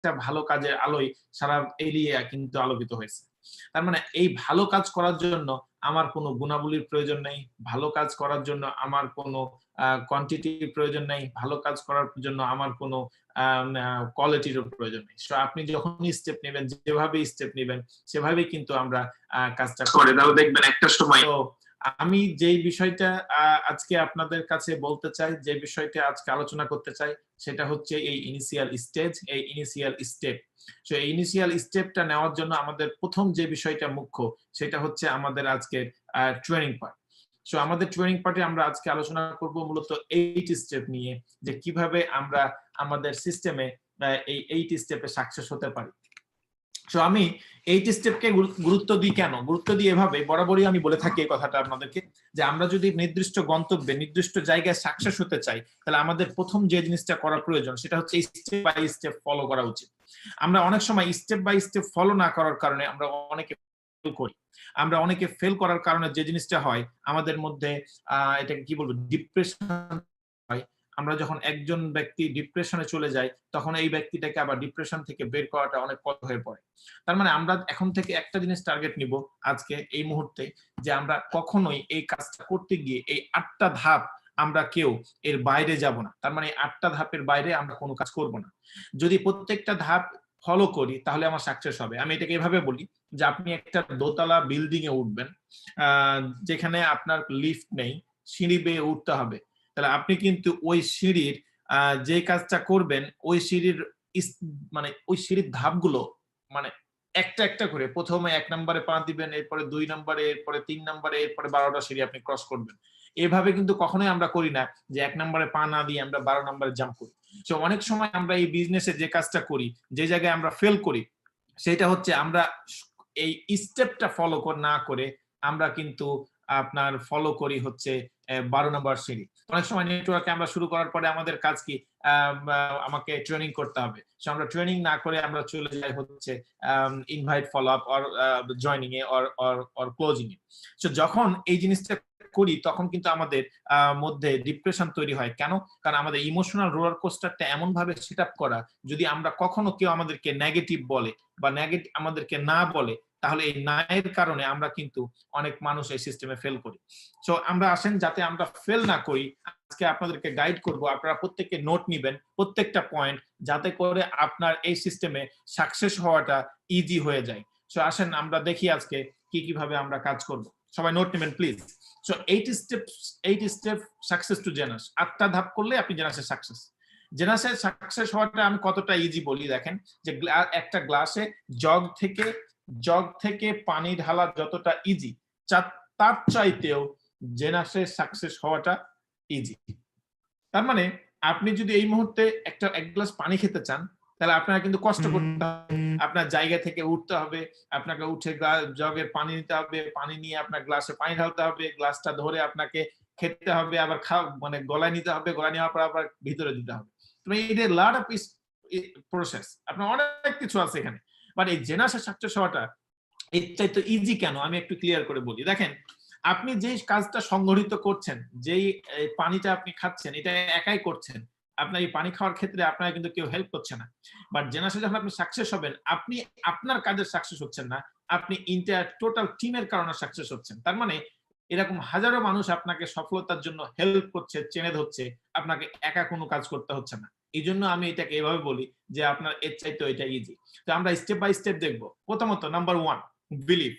একটা ভালো কাজের আলোয় সারা এরিয়া কিন্তু আলোকিত হয়েছে। তার মানে এই ভালো কাজ করার জন্য আমার কোনো গুণাবলীর প্রয়োজন নেই। ভালো কাজ করার জন্য আমার কোনো কোয়ান্টিটির প্রয়োজন নেই। ভালো কাজ করার জন্য আমার কোনো আম আ কোয়ালিটিরও প্রয়োজন নেই। সো আপনি যখনই স্টেপ নিবেন, যেভাবেই স্টেপ নিবেন, সেভাবেই কিন্তু আমরা কাজটা করে তাহলে দেখবেন একটা সময়। তো আমি যেই বিষয়টা আজকে আপনাদের কাছে বলতে চাই, যে বিষয়টা আজকে আলোচনা করতে চাই, সেটা হচ্ছে এই ইনিশিয়াল স্টেজ, এই ইনিশিয়াল স্টেপ। সো এই ইনিশিয়াল স্টেপটা নেওয়ার জন্য আমাদের ১ম যে বিষয়টা মুখ্য, সেটা হচ্ছে আমাদের আজকের ট্রেনিং পার্ট। সো আমাদের ট্রেনিং পার্টে আমরা আজকে আলোচনা করব মূলত 8 স্টেপ নিয়ে, যে কিভাবে আমরা আমাদের সিস্টেমে এই 8 স্টেপে সাকসেস হতে পারি। সো আমি 8 স্টেপকে গুরুত্ব দিই কেন? গুরুত্ব দিই এভাবে, বরাবরই আমি বলে থাকি এই কথাটা আপনাদেরকে, যে আমরা যদি নির্দিষ্ট গন্তব্যে, নির্দিষ্ট জায়গায় সাকসেস হতে চাই, তাহলে আমাদের ১ম যে জিনিসটা করা প্রয়োজন, সেটা হচ্ছে স্টেপ বাই স্টেপ ফলো করা উচিত। আমরা অনেক সময় স্টেপ বাই স্টেপ ফলো না করার কারণে আমরা অনেকে ফেল করি। আমরা অনেকে ফেল করার কারণে যে জিনিসটা হয়, আমাদের মধ্যে এটাকে কি বলবো, ডিপ্রেশন হয়। আমরা যখন একজন ব্যক্তি ডিপ্রেশনে চলে যায়, তখন এই ব্যক্তিটাকে আবার ডিপ্রেশন থেকে বের করাটা অনেক কঠিন হয়ে পড়ে। তার মানে আমরা এখন থেকে একটা জিনিস টার্গেট নিব আজকে এই মুহূর্তে, যে আমরা কখনোই এই কাজটা করতে গিয়ে এই ৮ টা ধাপ আমরা কেউ এর বাইরে যাব না। তার মানে ৮ টা ধাপের বাইরে আমরা কোনো কাজ করব না। যদি প্রত্যেকটা ধাপ ফলো করি, তাহলে আমার সাকসেস হবে। আমি এটাকে এভাবে বলি, যে আপনি একটা দোতলা বিল্ডিং এ উঠবেন, আ যেখানে আপনার লিফট নেই, সিঁড়ি বেয়ে উঠতে হবে। তাহলে আপনি কিন্তু ওই সিঁড়ির যে কাজটা করবেন, ওই সিঁড়ির মানে ওই সিঁড়ির ধাপগুলো, মানে একটা, একটা করে ১ম এ ১ নম্বরে পা দিবেন, এরপরে ২ নম্বরে, এরপরে ৩ নম্বরে, এরপরে ১২ টা সিঁড়ি আপনি ক্রস করবেন। এভাবে কিন্তু কখনোই আমরা করি না যে ১ নম্বরে পা না দিয়ে আমরা ১২ নম্বরে জাম্প করি। সো অনেক সময় আমরা এই বিজনেসে যে কাজটা করি, যে জায়গায় আমরা ফেল করি, সেটা হচ্ছে আমরা এই স্টেপটা ফলো না করে আমরা কিন্তু আপনার ফলো করি হচ্ছে ১২ নম্বর সিঁড়ি। অনেক সময় নেটওয়ার্কে আমরা শুরু করার পরে আমাদের কাজ কি, আমাকে ট্রেনিং করতে হবে। সো আমরা ট্রেনিং না করে আমরা চলে যাই হচ্ছে invite follow up or joining a or closing A. So যখন এই জিনিসটা করি, তখন কিন্তু আমাদের মধ্যে ডিপ্রেশন তৈরি হয়। কেন? কারণ আমাদের ইমোশনাল রোলার কোস্টারটা এমন ভাবে সেট আপ করা, যদি আমরা কখনো কেউ আমাদেরকে নেগেটিভ বলে বা আমাদেরকে না বলে, তাহলে এই না এর কারণে আমরা কিন্তু অনেক মানুষ এই সিস্টেমে ফেল করি। সো আমরা আসেন, যাতে আমরা ফেল না করি, আজকে আপনাদেরকে গাইড করব। আপনারা প্রত্যেককে নোট নিবেন, প্রত্যেকটা পয়েন্ট, যাতে করে আপনার এই সিস্টেমে সাকসেস হওয়াটা ইজি হয়ে যায়। সো আসেন আমরা দেখি আজকে কিভাবে আমরা কাজ করব। সবাই নোট নিবেন please. So 8 step success to genius. ৮ টা ধাপ করলে আপনি জেনাসের সাকসেস। জেনাসের সাকসেস হওয়াটা আমি কতটা ইজি বলি দেখেন, যে একটা গ্লাসে জগ থেকে পানি ঢালা যতটা ইজি, তার চাইতেও জেনাসের সাকসেস হওয়াটা ইজি। তার মানে আপনি যদি এই মুহূর্তে এক গ্লাস পানি খেতে চান, তাহলে আপনার কিন্তু কষ্ট করতে হবে। আপনার জায়গা থেকে উঠতে হবে, আপনাকে উঠে জগের পানি নিতে হবে, পানি নিয়ে আপনার গ্লাসে পানি ঢালতে হবে, গ্লাসটা ধরে আপনাকে খেতে হবে, আবার মানে গলায় নিতে হবে, গলায় নেওয়ার পর আবার ভিতরে দিতে হবে। তো এটা লট অফ প্রসেস, আপনার অনেক কিছু আছে এখানে। বাট এই জেনাসের সাকসেস হওয়াটা এর চাইতে ইজি কেন, আমি একটু ক্লিয়ার করে বলি। দেখেন, আপনি যেই কাজটা সংগঠিত করছেন, যেই পানিটা আপনি খাচ্ছেন, এটা একাই করছেন। আপনার এই পানি খাওয়ার ক্ষেত্রে আপনার কিন্তু কেউ হেল্প করছে না। বাট জেনাসে যখন আপনি সাকসেস হবেন, আপনি আপনার কাজের সাকসেস হচ্ছেন না, আপনি ইন্টায়ার টোটাল টিমের কারণে সাকসেস হচ্ছেন। তার মানে এরকম হাজারো মানুষ আপনাকে সফলতার জন্য হেল্প করছে, চেনে ধরছে, আপনাকে একা কোনো কাজ করতে হচ্ছে না। এই জন্য আমি এটাকে এভাবে বলি যে আপনার এর চাইতে এটা ইজি। তো আমরা স্টেপ বাই স্টেপ দেখবো। প্রথমত নাম্বার 1, বিলিভ।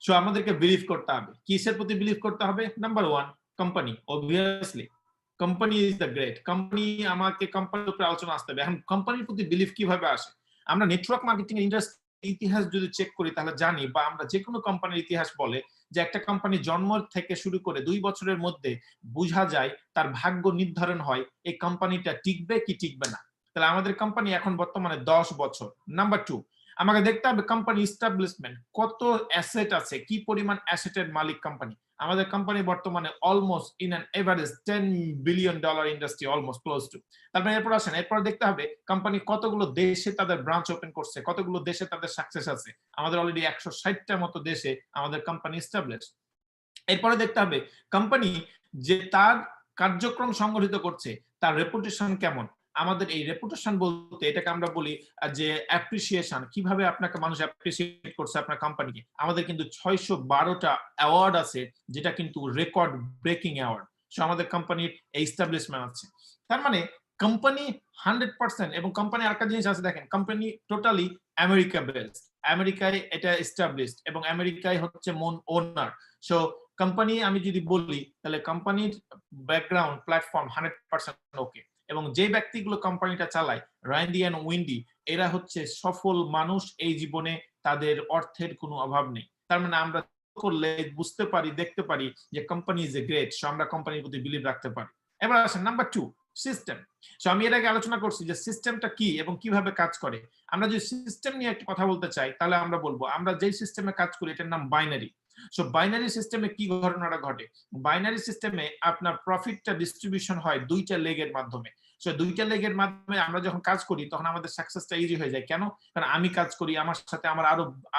সো আমাদেরকে বিলিভ করতে হবে। কিসের প্রতি বিলিভ করতে হবে? Number 1, company. Obviously company is the great. আমাকে কোম্পানির উপরে আলোচনা আসতে হবে। এখন কোম্পানির প্রতি বিলিভ কিভাবে আসে? আমরা নেটওয়ার্ক মার্কেটিং ইন্ডাস্ট্রি ইতিহাস যদি চেক করি, তাহলে জানি, বা আমরা যেকোনো কোম্পানির ইতিহাস বলে যে একটা কোম্পানি জন্ম থেকে শুরু করে 2 বছরের মধ্যে বোঝা যায়, তার ভাগ্য নির্ধারণ হয় এই কোম্পানিটা টিকবে কি টিকবে না। তাহলে আমাদের কোম্পানি এখন বর্তমানে 10 বছর। নাম্বার 2, আমাকে দেখতে হবে কোম্পানি এস্টাবলিশমেন্ট, কত অ্যাসেট আছে, কি পরিমাণ অ্যাসেটের মালিক কোম্পানি। আমাদের কোম্পানি বর্তমানে almost in an average $10 billion industry, almost close two. তারপরে এরপর আসেন, এরপর দেখতে হবে কোম্পানি কতগুলো দেশে তাদের ব্রাঞ্চ ওপেন করছে, কতগুলো দেশে তাদের সাকসেস আছে। আমাদের অলরেডি 160টার মতো দেশে আমাদের কোম্পানি এস্টাবলিশ। এরপরে দেখতে হবে কোম্পানি যে তার কার্যক্রম সংগঠিত করছে, তার রেপুটেশন কেমন। আমাদের এই রেপুটেশন বলতে এটাকে আমরা বলি যে অ্যাপ্রিসিয়েশন, কিভাবে আপনাকে মানুষ অ্যাপ্রিসিয়েট করছে আপনার কোম্পানিকে। আমাদের কিন্তু 612টা অ্যাওয়ার্ড আছে, যেটা কিন্তু রেকর্ড ব্রেকিং অ্যাওয়ার্ড। সো আমাদের কোম্পানির এস্টাবলিশমেন্ট আছে। তার মানে কোম্পানি 100%, এবং কোম্পানি আরেকটা জিনিস আছে দেখেন, কোম্পানি টোটালি আমেরিকা বেসড, আমেরিকায় এটা এস্টাবলিশড, এবং আমেরিকায় হচ্ছে ওনার। সো কোম্পানি আমি যদি বলি তাহলে কোম্পানির ব্যাকগ্রাউন্ড প্ল্যাটফর্ম 100% ওকে, এবং যে ব্যক্তিগুলো কোম্পানিটা চালায়, রান্ডি এন্ড উইন্ডি, এরা হচ্ছে সফল মানুষ এই জীবনে, তাদের অর্থের কোনো অভাব নেই। তার মানে আমরা করলে বুঝতে পারি, দেখতে পারি যে company is a great, so আমরা কোম্পানির প্রতি বিলিভ রাখতে পারি। এবার আসেন নাম্বার 2, সিস্টেম। সো আমি এর আগে আলোচনা করছি যে সিস্টেমটা কি এবং কিভাবে কাজ করে। আমরা যদি সিস্টেম নিয়ে একটা কথা বলতে চাই, তাহলে আমরা বলবো আমরা যেই সিস্টেমে কাজ করি এটার নাম বাইনারি। সো বাইনারি সিস্টেমে কি ঘটনাটা ঘটে, বাইনারি সিস্টেমে আপনার প্রফিটটা ডিস্ট্রিবিউশন হয় দুইটা লেগের মাধ্যমে। সো দুইটা লেগের মাধ্যমে আমরা যখন কাজ করি তখন আমাদের সাকসেসটা ইজি হয়ে যায়। কেন? কারণ আমি কাজ করি, আমার সাথে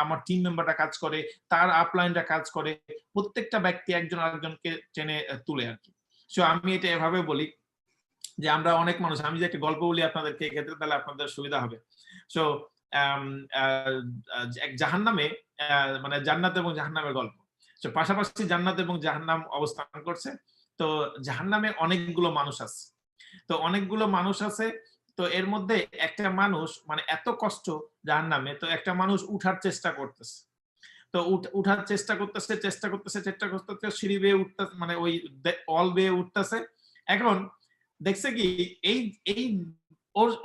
আমার টিম মেম্বাররা কাজ করে, তার আপলাইনরা কাজ করে, প্রত্যেকটা ব্যক্তি একজন আরেকজনকে টেনে তুলে আর কি। সো আমি এটা এভাবে বলি যে আমরা অনেক মানুষ, আমি যে একটা গল্প বলি আপনাদেরকে, এক্ষেত্রে তাহলে আপনাদের সুবিধা হবে। সো এক জাহান্নামে, মানে জান্নাত এবং জাহান্নামের গল্প। সো পাশাপাশি জান্নাত এবং জাহান্নাম অবস্থান করছে। তো জাহান্নামে অনেকগুলো মানুষ আছে। তো অনেকগুলো মানুষ আছে। তো এর মধ্যে একটা মানুষ, মানে এত কষ্ট জাহান্নামে, তো একটা মানুষ উঠার চেষ্টা করতেছে। তো উঠার চেষ্টা করতেছে, সিঁড়ি বেয়ে উঠতেছে, মানে ওই অল বেয়ে উঠতেছে। এখন দেখছে কি, এই এই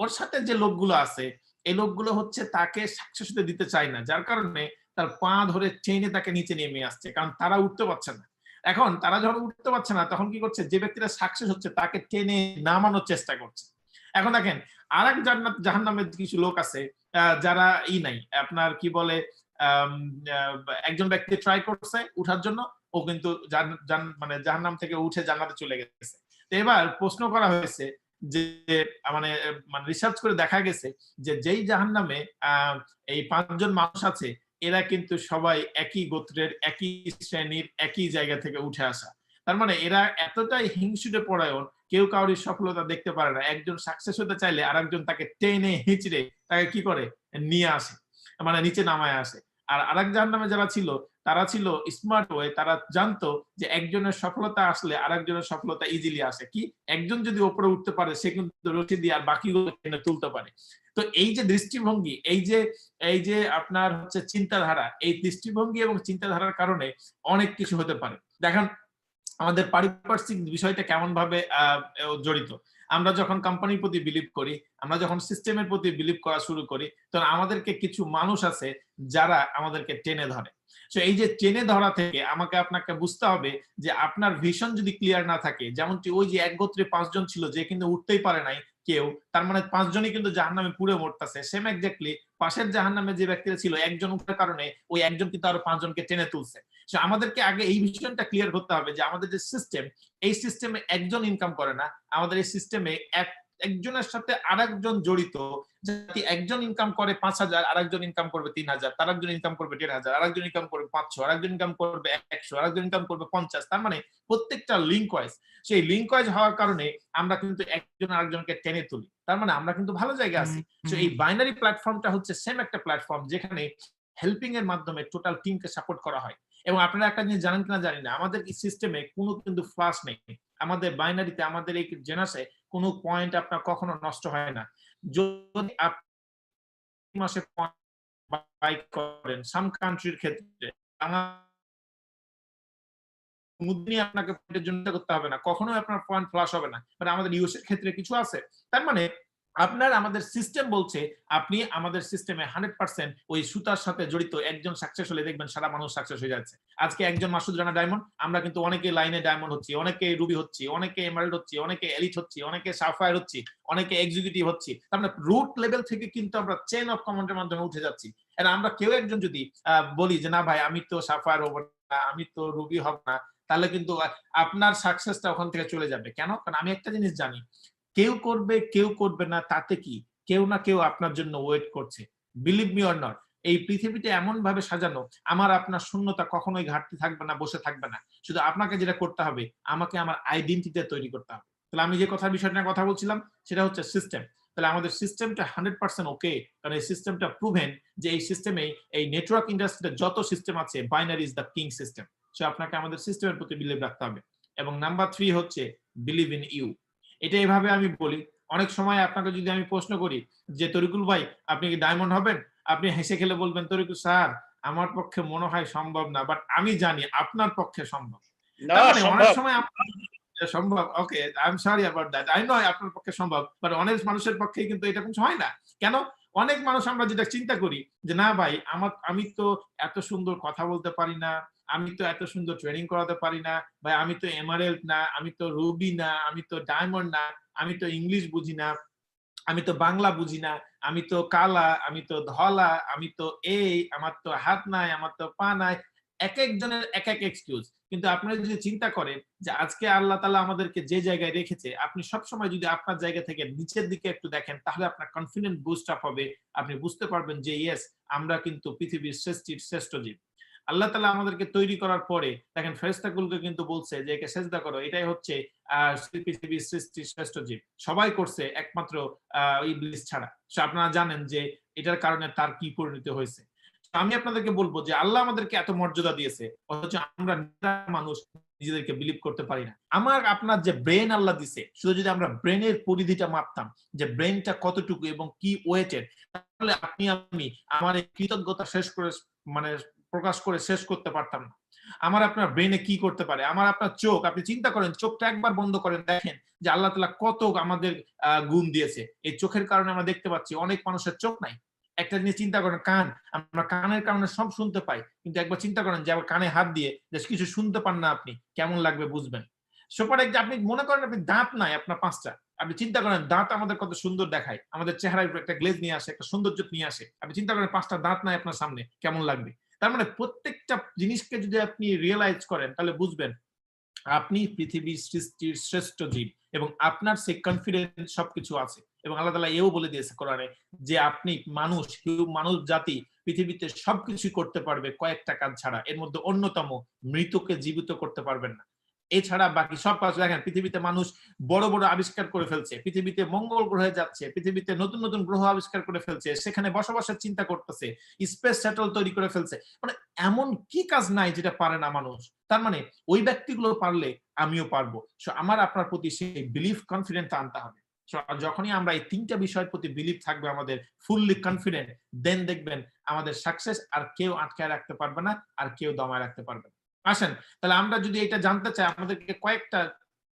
ওর সাথে যে লোকগুলো আছে, এই লোকগুলো হচ্ছে তাকে সাকসেস হতে দিতে চায় না, যার কারণে তার পা ধরে টেনে তাকে নিচে নেমে আসছে, কারণ তারা উঠতে পারছে না। এখন তারা যখন উঠতে পারছে না, তখন কি করছে, যে ব্যক্তিটা সাকসেস হচ্ছে তাকে টেনে নামানোর চেষ্টা করছে। এখন দেখেন, আরেক জাহান্নামের কিছু লোক আছে, যারা নাই, আপনার কি বলে, একজন ব্যক্তি ট্রাই করছে উঠার জন্য, ও কিন্তু মানে জাহান্নাম থেকে উঠে জান্নাতে চলে গেছে। তো এবার প্রশ্ন করা হয়েছে যে, মানে রিসার্চ করে দেখা গেছে যে যেই জাহান্নামে এই 5 জন মানুষ আছে, এরা কিন্তু সবাই একই গোত্রের, একই শ্রেণীর, একই জায়গা থেকে উঠে আসা। তার মানে এরা এতটাই হিংসুটে পরায়ণ, কেউ কারোর সফলতা দেখতে পারে না। একজন সাকসেস হতে চাইলে আরেকজন তাকে টেনে হিঁচড়ে তাকে কি করে, নিয়ে আসে, মানে নিচে নামায় আসে। আর আরেক জাহান্নামে যারা ছিল, তারা ছিল স্মার্ট ওয়ে, তারা জানতো যে একজনের সফলতা আসলে আরেকজনের সফলতা ইজিলি আসে। কি, একজন যদি উপরে উঠতে পারে, সে কিন্তু রশি দিয়ে আর বাকিগুলো টেনে তুলতে পারে। তো এই যে দৃষ্টিভঙ্গি, এই যে আপনার হচ্ছে চিন্তাধারা, এই দৃষ্টিভঙ্গি এবং চিন্তাধারার কারণে অনেক কিছু হতে পারে। দেখেন আমাদের পারিপার্শ্বিক বিষয়টা কেমন ভাবে জড়িত। আমরা যখন কোম্পানির প্রতি বিলিভ করি, আমরা যখন সিস্টেমের প্রতি বিলিভ করা শুরু করি, তখন আমাদেরকে কিছু মানুষ আছে যারা আমাদেরকে টেনে ধরে। সো এই যে টেনে ধরা থেকে আমাকে আপনাকে বুঝতে হবে যে আপনার ভিশন যদি ক্লিয়ার না থাকে, যেমনটি ওই যে এক গোত্রে 5 জন ছিল যে কিন্তু উঠতেই পারে নাই কেউ, তার মানে 5 জনই কিন্তু জাহান্নামে পুড়ে মরতেছে। সেম এক্স্যাক্টলি পাশের জাহান্নামে যে ব্যক্তিরা ছিল, একজন উঠার কারণে ওই একজন কিন্তু আরো 5 জনকে টেনে তুলছে। সো আমাদেরকে আগে এই ভিশনটা ক্লিয়ার করতে হবে যে আমাদের যে সিস্টেম, এই সিস্টেমে একজন ইনকাম করে না, আমাদের এই সিস্টেমে একজনের সাথে আরেকজন জড়িত। যদি একজন ইনকাম করে 5,000, আরেকজন ইনকাম করবে 3,000, আরেকজন ইনকাম করবে 1,500, আরেকজন ইনকাম করবে 500, আরেকজন ইনকাম করবে 100, আরেকজন ইনকাম করবে 50। তার মানে প্রত্যেকটা লিঙ্ক ওয়াইজ, সেই লিঙ্ক ওয়াইজ হওয়ার কারণে আমরা কিন্তু একজন আরেকজনকে টেনে তুলি। তার মানে আমরা কিন্তু ভালো জায়গায় আছি। সো এই বাইনারি প্ল্যাটফর্মটা হচ্ছে সেম একটা প্ল্যাটফর্ম, যেখানে হেল্পিং এর মাধ্যমে টোটাল টিমকে সাপোর্ট করা হয়। এবং আপনারা একটা জিনিস জানেন কিনা জানি না, আমাদের এই সিস্টেমে কোনো কিন্তু ফ্লাশ নেই। আমাদের বাইনারিতে, আমাদের এই জেনাসে কোনো পয়েন্ট আপনার কখনো নষ্ট হয় না। যদি আপনি মাসে পয়েন্ট বাই করেন, সাম কান্ট্রির ক্ষেত্রে আপনাকে পয়েন্টের জন্য করতে হবে না, কখনোই আপনার পয়েন্ট ফ্লাশ হবে না। বাট আমাদের ইউএস এর ক্ষেত্রে কিছু আছে। তার মানে আপনার আমাদের সিস্টেম বলছে আপনি আমাদের সিস্টেমে 100% ওই সুতার সাথে জড়িত একজন সাকসেস হলে দেখবেন সারা মানুষ সাকসেস হয়ে যাচ্ছে। আজকে একজন মাসুদ রানা ডায়মন্ড, আমরা কিন্তু অনেকে লাইনে ডায়মন্ড হচ্ছি, অনেকে রুবি হচ্ছি, অনেকে এমারাল্ড হচ্ছি, অনেকে এলিট হচ্ছি, অনেকে সাফায়ার হচ্ছি, অনেকে এক্সিকিউটিভ হচ্ছি। তার মানে রুট লেভেল থেকে কিন্তু আমরা চেইন অফ কমান্ডের মাধ্যমে উঠে যাচ্ছি। আর আমরা কেউ একজন যদি বলি যে না ভাই আমি তো সাফায়ার হব না, আমি তো রুবি হব না, তাহলে কিন্তু আপনার সাকসেসটা ওখান থেকে চলে যাবে। কেন? কারণ আমি একটা জিনিস জানি, কেউ করবে কেউ করবে না তাতে কি, কেউ না কেউ আপনার জন্য ওয়েট করছে। বিলিভ মি অর নট, এই পৃথিবীটা এমন ভাবে সাজানো, আমার আপনার শূন্যতা কখনোই ঘাটতি থাকবে না, বসে থাকবে না। শুধু আপনাকে যেটা করতে হবে, আমাকে আমার আইডেন্টিটি তৈরি করতে হবে। তাহলে আমি যে বিষয়টা নিয়ে কথা বলছিলাম সেটা হচ্ছে সিস্টেম। তাহলে আমাদের সিস্টেমটা 100% ওকে, কারণ এই সিস্টেমটা প্রুভেন যে এই সিস্টেমে এই নেটওয়ার্ক ইন্ডাস্ট্রিতে যত সিস্টেম আছে binary is the king system. So আপনাকে আমাদের সিস্টেমের প্রতি বিলিভ রাখতে হবে। এবং নাম্বার 3 হচ্ছে বিলিভ ইন ইউ। এটা এভাবে আমি বলি, অনেক সময় আপনাকে যদি আমি প্রশ্ন করি যে তরিকুল ভাই আপনি কি ডায়মন্ড হবেন? আপনি হেসে খেলে বলবেন, তরিকুল স্যার আমার পক্ষে মনে হয় সম্ভব না, বাট আমি জানি আপনার পক্ষে সম্ভব। না, তার মানে অনেক সম্ভব। সময় সম্ভব, okay, I am sorry about that. I know আপনার পক্ষে সম্ভব, বাট অনেক মানুষের পক্ষে কিন্তু এটা কিছু হয় না। কেন? অনেক মানুষ আমরা যেটা চিন্তা করি যে না ভাই আমি তো এত সুন্দর কথা বলতে পারি না, আমি তো এত সুন্দর ট্রেনিং করাতে পারি না, ভাই আমি তো এমারেল্ড না, আমি তো রুবি না, আমি তো ডায়মন্ড না, আমি তো ইংলিশ বুঝি না, আমি তো বাংলা বুঝি না, আমি তো কালা, আমি তো ধলা, আমি তো এই, আমার তো হাত নাই, আমার তো পা নাই। একেকজনের একেক এক্সকিউজ। কিন্তু আপনারা যদি চিন্তা করেন যে আজকে আল্লাহ তাআলা আমাদেরকে যে জায়গায় রেখেছে, আপনি সবসময় যদি আপনার জায়গা থেকে নিচের দিকে একটু দেখেন, তাহলে আপনার কনফিডেন্ট বুস্ট আপ হবে। আপনি বুঝতে পারবেন যে ইয়েস, আমরা কিন্তু পৃথিবীর শ্রেষ্ঠ জীব। আল্লাহ তাআলা আমাদেরকে তৈরি করার পরে দেখেন ফেরেশতাগুলোকে কিন্তু বলছে যে একে সেজদা করো। এটাই হচ্ছে পৃথিবীর সৃষ্টির শ্রেষ্ঠ জীব। সবাই করছে একমাত্র ইবলিস ছাড়া। সো আপনারা জানেন যে এটার কারণে তার কি পরিণতি হয়েছে। আমি আপনাদেরকে বলব যে আল্লাহ আমাদেরকে এত মর্যাদা দিয়েছে, অথচ আমরা মানুষ নিজেদেরকে বিলিভ করতে পারি না। আমার আপনার যে ব্রেন আল্লাহ দিছে, শুধু যদি আমরা ব্রেনের পরিধিটা মাপতাম যে ব্রেনটা কতটুকু এবং কি ওয়েটেড, তাহলে আপনি আমি আমার এই কৃতজ্ঞতা শেষ করে মানে প্রকাশ করে শেষ করতে পারতাম না। আমার আপনার ব্রেনে কি করতে পারে? আমার আপনার চোখ, আপনি চিন্তা করেন, চোখটা একবার বন্ধ করেন, দেখেন যে আল্লাহ তাআলা কত আমাদের গুণ দিয়েছে। এই চোখের কারণে আমরা দেখতে পাচ্ছি, অনেক মানুষের চোখ নাই। একটা জিনিস চিন্তা করেন, কান, আমরা কানের কারণে সব শুনতে পাই। কিন্তু একবার চিন্তা করেন যে আবার কানে হাত দিয়ে যে কিছু শুনতে পান না আপনি, কেমন লাগবে বুঝবেন। সুপার যে আপনি মনে করেন আপনি দাঁত নাই আপনার ৫ টা। আপনি চিন্তা করেন দাঁত আমাদের কত সুন্দর দেখায়। আমাদের চেহারায় একটা গ্লেজ নিয়ে আসে, একটা সৌন্দর্য নিয়ে আসে। আপনি চিন্তা করেন ৫ টা দাঁত নাই আপনার সামনে, কেমন লাগবে। তার মানে প্রত্যেকটা জিনিসকে যদি আপনি রিয়ালাইজ করেন তাহলে বুঝবেন আপনি পৃথিবীর সৃষ্টির শ্রেষ্ঠ জীব এবং আপনার সেই কনফিডেন্স সবকিছু আছে। এবং আল্লাহ তাআলা এও বলে দিয়েছে কোরআনে যে আপনি মানব জাতি পৃথিবীতে সবকিছু করতে পারবে কয়েকটা কাজ ছাড়া। এর মধ্যে অন্যতম মৃতকে জীবিত করতে পারবেন না। এছাড়া বাকি সব কাজ দেখেন, পৃথিবীতে মানুষ বড়, বড় আবিষ্কার করে ফেলছে। পৃথিবীতে মঙ্গল গ্রহে যাচ্ছে। পৃথিবীতে নতুন, নতুন গ্রহ আবিষ্কার করে ফেলছে। সেখানে বসবাসের চিন্তা করতেছে। স্পেস শাটল তৈরি করে ফেলছে। মানে এমন কি কাজ নাই যেটা পারে না মানুষ। তার মানে ওই ব্যক্তিগুলো পারলে আমিও পারবো। সো আমার আপনার প্রতি সেই বিলিফ কনফিডেন্টটা আনতে হবে। সো যখনই আমরা এই ৩ টা বিষয়ের প্রতি বিলিভ থাকবে আমাদের ফুললি কনফিডেন্ট, দেন দেখবেন আমাদের সাকসেস আর কেউ আটকায় রাখতে পারবে না, আর কেউ দমায় রাখতে পারবে না। আসেন, তাহলে আমরা যদি এটা জানতে চাই আমাদেরকে কয়েকটা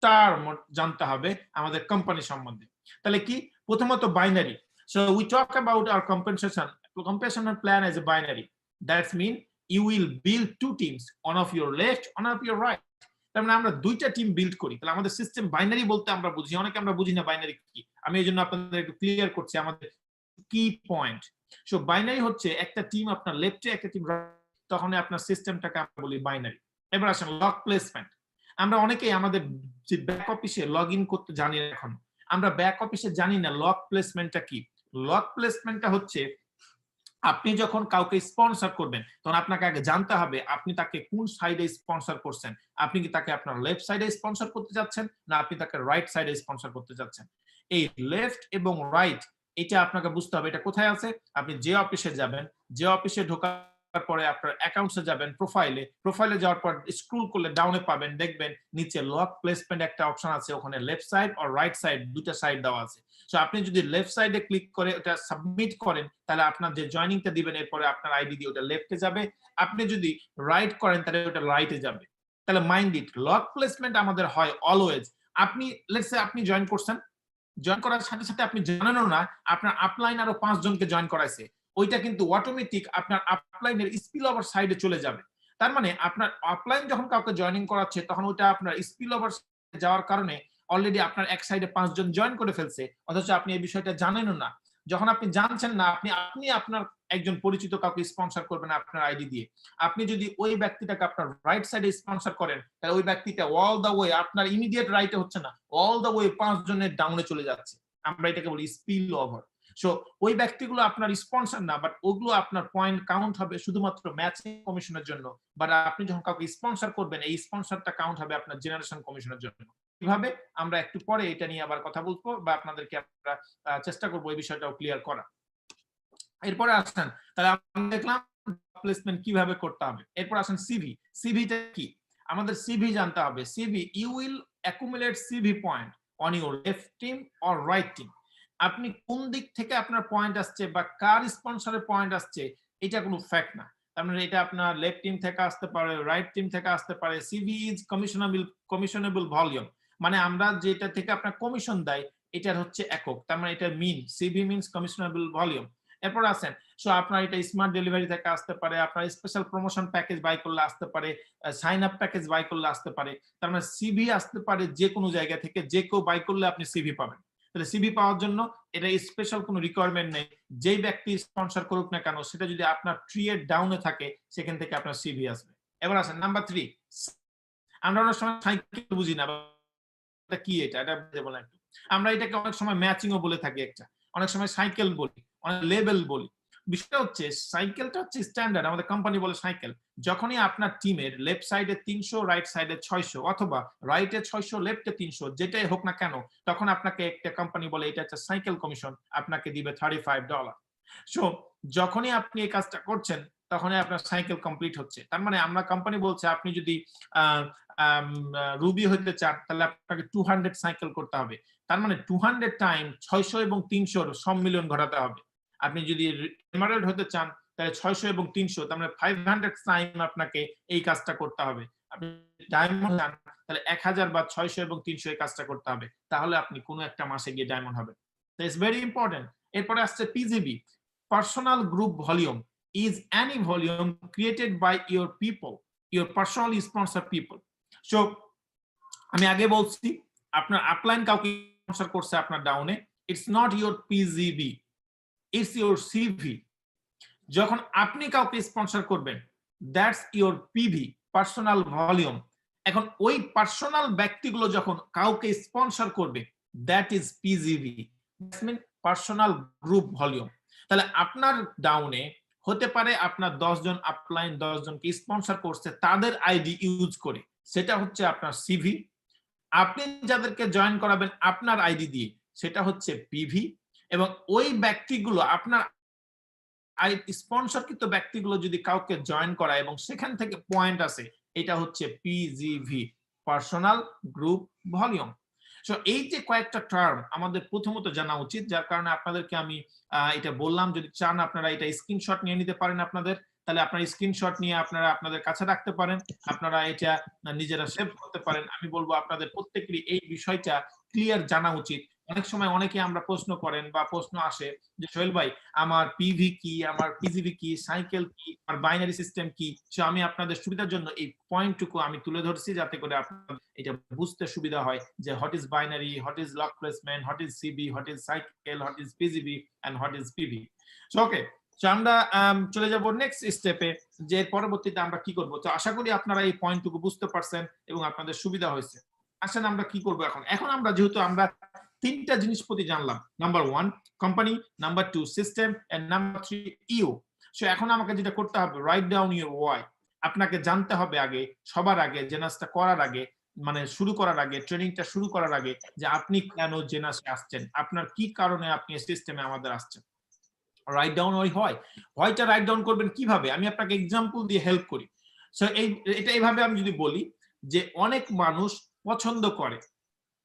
টার্ম জানতে হবে আমাদের কোম্পানি সম্বন্ধে। তাহলে কি? প্রথমত binary. So we talk about our compensation plan as a binary. That mean you will build two teams, one of your left, one of your right. তার মানে আমরা ২ টা টিম বিল্ড করি। তাহলে আমাদের সিস্টেম বাইনারি বলতে আমরা বুঝি। অনেকে আমরা বুঝি না বাইনারি কি। আমি এজন্য আপনাদের একটু ক্লিয়ার করছি আমাদের কি পয়েন্ট। সো বাইনারি হচ্ছে একটা টিম আপনার লেফটে, একটা টিম রাইট, তখনই আপনার সিস্টেমটাকে আমরা বলি বাইনারি। এবার আসেন লক প্লেসমেন্ট। আমরা অনেকেই আমাদের যে ব্যাক অফিসে লগইন করতে জানি না এখন। আমরা ব্যাক অফিসে জানি না লক প্লেসমেন্টটা কি। লক প্লেসমেন্টটা হচ্ছে আপনি যখন কাউকে স্পন্সর করবেন তখন আপনাকে আগে জানতে হবে আপনি তাকে কোন সাইডে স্পন্সর করছেন। আপনি কি তাকে আপনার লেফট সাইডে স্পন্সর করতে যাচ্ছেন, না আপনি তাকে রাইট সাইডে স্পন্সর করতে যাচ্ছেন। এই লেফট এবং রাইট এটা আপনাকে বুঝতে হবে এটা কোথায় আছে। আপনি যে অফিসে যাবেন, যে অফিসে ঢোকার পরে আপনার অ্যাকাউন্টসে যাবেন, প্রোফাইলে যাওয়ার পর স্ক্রল করলে ডাউনে পাবেন, দেখবেন নিচে লক প্লেসমেন্ট একটা অপশন আছে, ওখানে লেফট সাইড আর রাইট সাইড দুইটা সাইড দেওয়া আছে। সো আপনি যদি লেফট সাইডে ক্লিক করে ওটা সাবমিট করেন তাহলে আপনার যে জয়েনিংটা দিবেন এরপরে আপনার আইডি দিয়ে ওটা লেফটে যাবে। আপনি যদি রাইট করেন তাহলে ওটা রাইটে যাবে। তাহলে মাইন্ড ইট, লক প্লেসমেন্ট আমাদের হয় অলওয়েজ। আপনি লেটস সে আপনি জয়েন করছেন, জয়েন করার সাথে সাথে আপনি জানেনও না আপনার আপলাইন আরো ৫ জনকে জয়েন করাইছে। ওইটা কিন্তু অটোমেটিক আপনার আপলাইনের স্পিল ওভার সাইডে চলে যাবে। তার মানে আপনার আপলাইন যখন কাউকে জয়েনিং করাচ্ছে তখন ওটা আপনার স্পিল ওভার যাওয়ার কারণে অলরেডি আপনার এক সাইডে ৫ জন জয়েন করে ফেলছে, অথচ আপনি এই বিষয়টা জানেনও না। যখন আপনি জানছেন না, আপনি আপনার একজন পরিচিত কাউকে স্পন্সর করবেন আপনার আইডি দিয়ে। আপনি যদি ওই ব্যক্তিটাকে আপনার রাইট সাইডে স্পন্সর করেন তাহলে ওই ব্যক্তিটা অল দা ওয়ে আপনার ইমিডিয়েট রাইটে হচ্ছে না, অল দা ওয়ে ৫ জনের ডাউনে চলে যাচ্ছে। আমরা এটাকে বলি স্পিল ওভার। সো ওই ব্যক্তিগুলো আপনার স্পন্সর না, বাট ওগুলো আপনার পয়েন্ট কাউন্ট হবে শুধুমাত্র ম্যাচিং কমিশনের জন্য। বাট আপনি যখন কাউকে স্পন্সর করবেন এই স্পন্সরটা কাউন্ট হবে আপনার জেনারেশন কমিশনের জন্য। কিভাবে আমরা একটু পরে এটা নিয়ে আবার কথা বলবো বা আপনাদেরকে আমরা চেষ্টা করবো এই বিষয়টাও ক্লিয়ার করা। এরপরে আসেন, তাহলে আমরা দেখলাম প্লেসমেন্ট কিভাবে করতে হবে। এরপর আসেন সিভি। সিভিটা কি? আমাদের সিভি জানতে হবে। CV, you will accumulate CV point on your left team or right team. আপনি কোন দিক থেকে আপনার পয়েন্ট আসছে বা কার স্পন্সরের পয়েন্ট আসছে, এটা কোনো ফ্যাক্ট না। তার মানে এটা আপনার লেফট টিম থেকে আসতে পারে, রাইট টিম থেকে আসতে পারে। CV is commissionable volume. মানে আমরা যেটা থেকে আপনার কমিশন দেয় এটার হচ্ছে একক। তার মানে এটা মিন, সিভি মিনস কমিশনেবল ভলিউম। এরপর আসেন, সো আপনার এটা স্মার্ট ডেলিভারি থেকে আসতে পারে, আপনার স্পেশাল প্রমোশন প্যাকেজ বাই করলে আসতে পারে, সাইন আপ প্যাকেজ বাই করলে আসতে পারে। তার মানে সিভি আসতে পারে যে কোনো জায়গা থেকে, যে কেউ বাই করলে আপনি সিভি পাবেন। তাহলে সিভি পাওয়ার জন্য এটা স্পেশাল কোনো রিকোয়ারমেন্ট নেই। যেই ব্যক্তি স্পন্সর করুক না কেন, সেটা যদি আপনার ট্রি এর ডাউনে থাকে সেখান থেকে আপনার সিভি আসবে। এবার আসেন নাম্বার 3। আমরা অনেক সময় সাইকেল বুঝি না, এটা কি, এটা বলেন একটু। আমরা এটাকে অনেক সময় ম্যাচিংও বলে থাকি একটা, অনেক সময় সাইকেল বলি, অনেক লেবেল বলি। বিষয়টা হচ্ছে সাইকেলটা হচ্ছে স্ট্যান্ডার্ড, আমাদের কোম্পানি বলে সাইকেল। যখনই আপনার টিমের লেফট সাইডে 300, রাইট সাইডে 600, অথবা রাইটে 600, লেফটে 300, যেটাই হোক না কেন, তখন আপনাকে একটা কোম্পানি বলে এটা হচ্ছে সাইকেল কমিশন, আপনাকে দিবে $35। সো যখনই আপনি এই কাজটা করছেন তখনই আপনার সাইকেল কমপ্লিট হচ্ছে। তার মানে আমরা কোম্পানি বলছে আপনি যদি রুবি হইতে চান তাহলে আপনাকে 200 সাইকেল করতে হবে। তার মানে 200 টাইম 600 এবং 300 সম্মিলন ঘটাতে হবে। আপনি যদি এমারেল্ড হতে চান তাহলে 600 এবং 300, তার মানে 500 টাইম আপনাকে এই কাজটা করতে হবে। আপনি ডায়মন্ড চান তাহলে 1000 বা 600 এবং 300 এই কাজটা করতে হবে। তাহলে আপনি কোনো একটা মাসে গিয়ে ডায়মন্ড হবেন। তো ইটস ভেরি ইম্পর্টেন্ট। এরপরে আসছে PGB, personal group volume is any volume created by your people, your personally sponsored people. So আমি আগে বলছি, আপনার আপলাইন কাউকে স্পন্সর করছে আপনার ডাউনে, it's not your PGB, it's your CV. যখন আপনি কাউকে স্পন্সর করবেন, that's your PV, personal volume. এখন ওই পার্সোনাল ব্যক্তিগুলো যখন কাউকে স্পন্সর করবে, that is PGB, that's mean personal group volume. তাহলে আপনার ডাউনে হতে পারে আপনার 10 জন আপলাইন 10 জনকে স্পন্সর করছে তাদের আইডি ইউজ করে, সেটা হচ্ছে আপনার সিভি। আপনি যাদেরকে জয়েন করাবেন আপনার আইডি দিয়ে, সেটা হচ্ছে পিভি। এবং ওই ব্যক্তিগুলো আপনার স্পন্সরকৃত ব্যক্তিগুলো যদি কাউকে জয়েন করায় এবং সেখান থেকে পয়েন্ট আসে, এটা হচ্ছে পিজিভি, পার্সোনাল গ্রুপ ভলিউম। সো এই যে কয়েকটা টার্ম আমাদের প্রথমত জানা উচিত, যার কারণে আপনাদেরকে আমি এটা বললাম। যদি চান আপনারা এটা স্ক্রিনশট নিয়ে নিতে পারেন আপনাদের, তাহলে আপনার স্ক্রিনশট নিয়ে আপনারা আপনাদের কাছে রাখতে পারেন, আপনারা এটা নিজেরা সেভ করতে পারেন। আমি বলবো আপনাদের প্রত্যেকেরই এই বিষয়টা ক্লিয়ার জানা উচিত। অনেক সময় অনেকে আমরা প্রশ্ন করেন বা প্রশ্ন আসে যে সোহেল ভাই আমার পিভি কি, আমার পিজিভি কি, সাইকেল কি, আর বাইনারি সিস্টেম কি। সো আমি আপনাদের সুবিধার জন্য এই পয়েন্টটুকু আমি তুলে ধরছি যাতে করে আপনাদের এটা বুঝতে সুবিধা হয় যে what is binary, what is lock placement, what is CB, what is cycle, what is PGV and what is PV. So okay, so আমরা চলে যাব নেক্সট স্টেপে, যে পরবর্তীতে আমরা কি করব। তো আশা করি আপনারা এই পয়েন্টটুকু বুঝতে পারছেন এবং আপনাদের সুবিধা হয়েছে। আসেন আমরা কি করব এখন। এখন আমরা যেহেতু আমরা তিনটা জিনিসপত্র জানলাম, number 1 company, number 2 system and number 3 you. So এখন আমাকে যেটা করতে হবে, রাইট ডাউন ইউর ওয়াই। আপনাকে জানতে হবে আগে, সবার আগে, জেনাসটা করার আগে, মানে শুরু করার আগে, ট্রেনিংটা শুরু করার আগে, যে আপনি কেন জেনাসে আসছেন, আপনার কি কারণে আপনি সিস্টেমে আমাদের আসছেন। রাইট ডাউন ওই হয়, হোয়াইটা রাইট ডাউন করবেন কিভাবে, আমি আপনাকে এক্সাম্পল দিয়ে হেল্প করি। সো এটা এইভাবে আমি যদি বলি যে অনেক মানুষ পছন্দ করে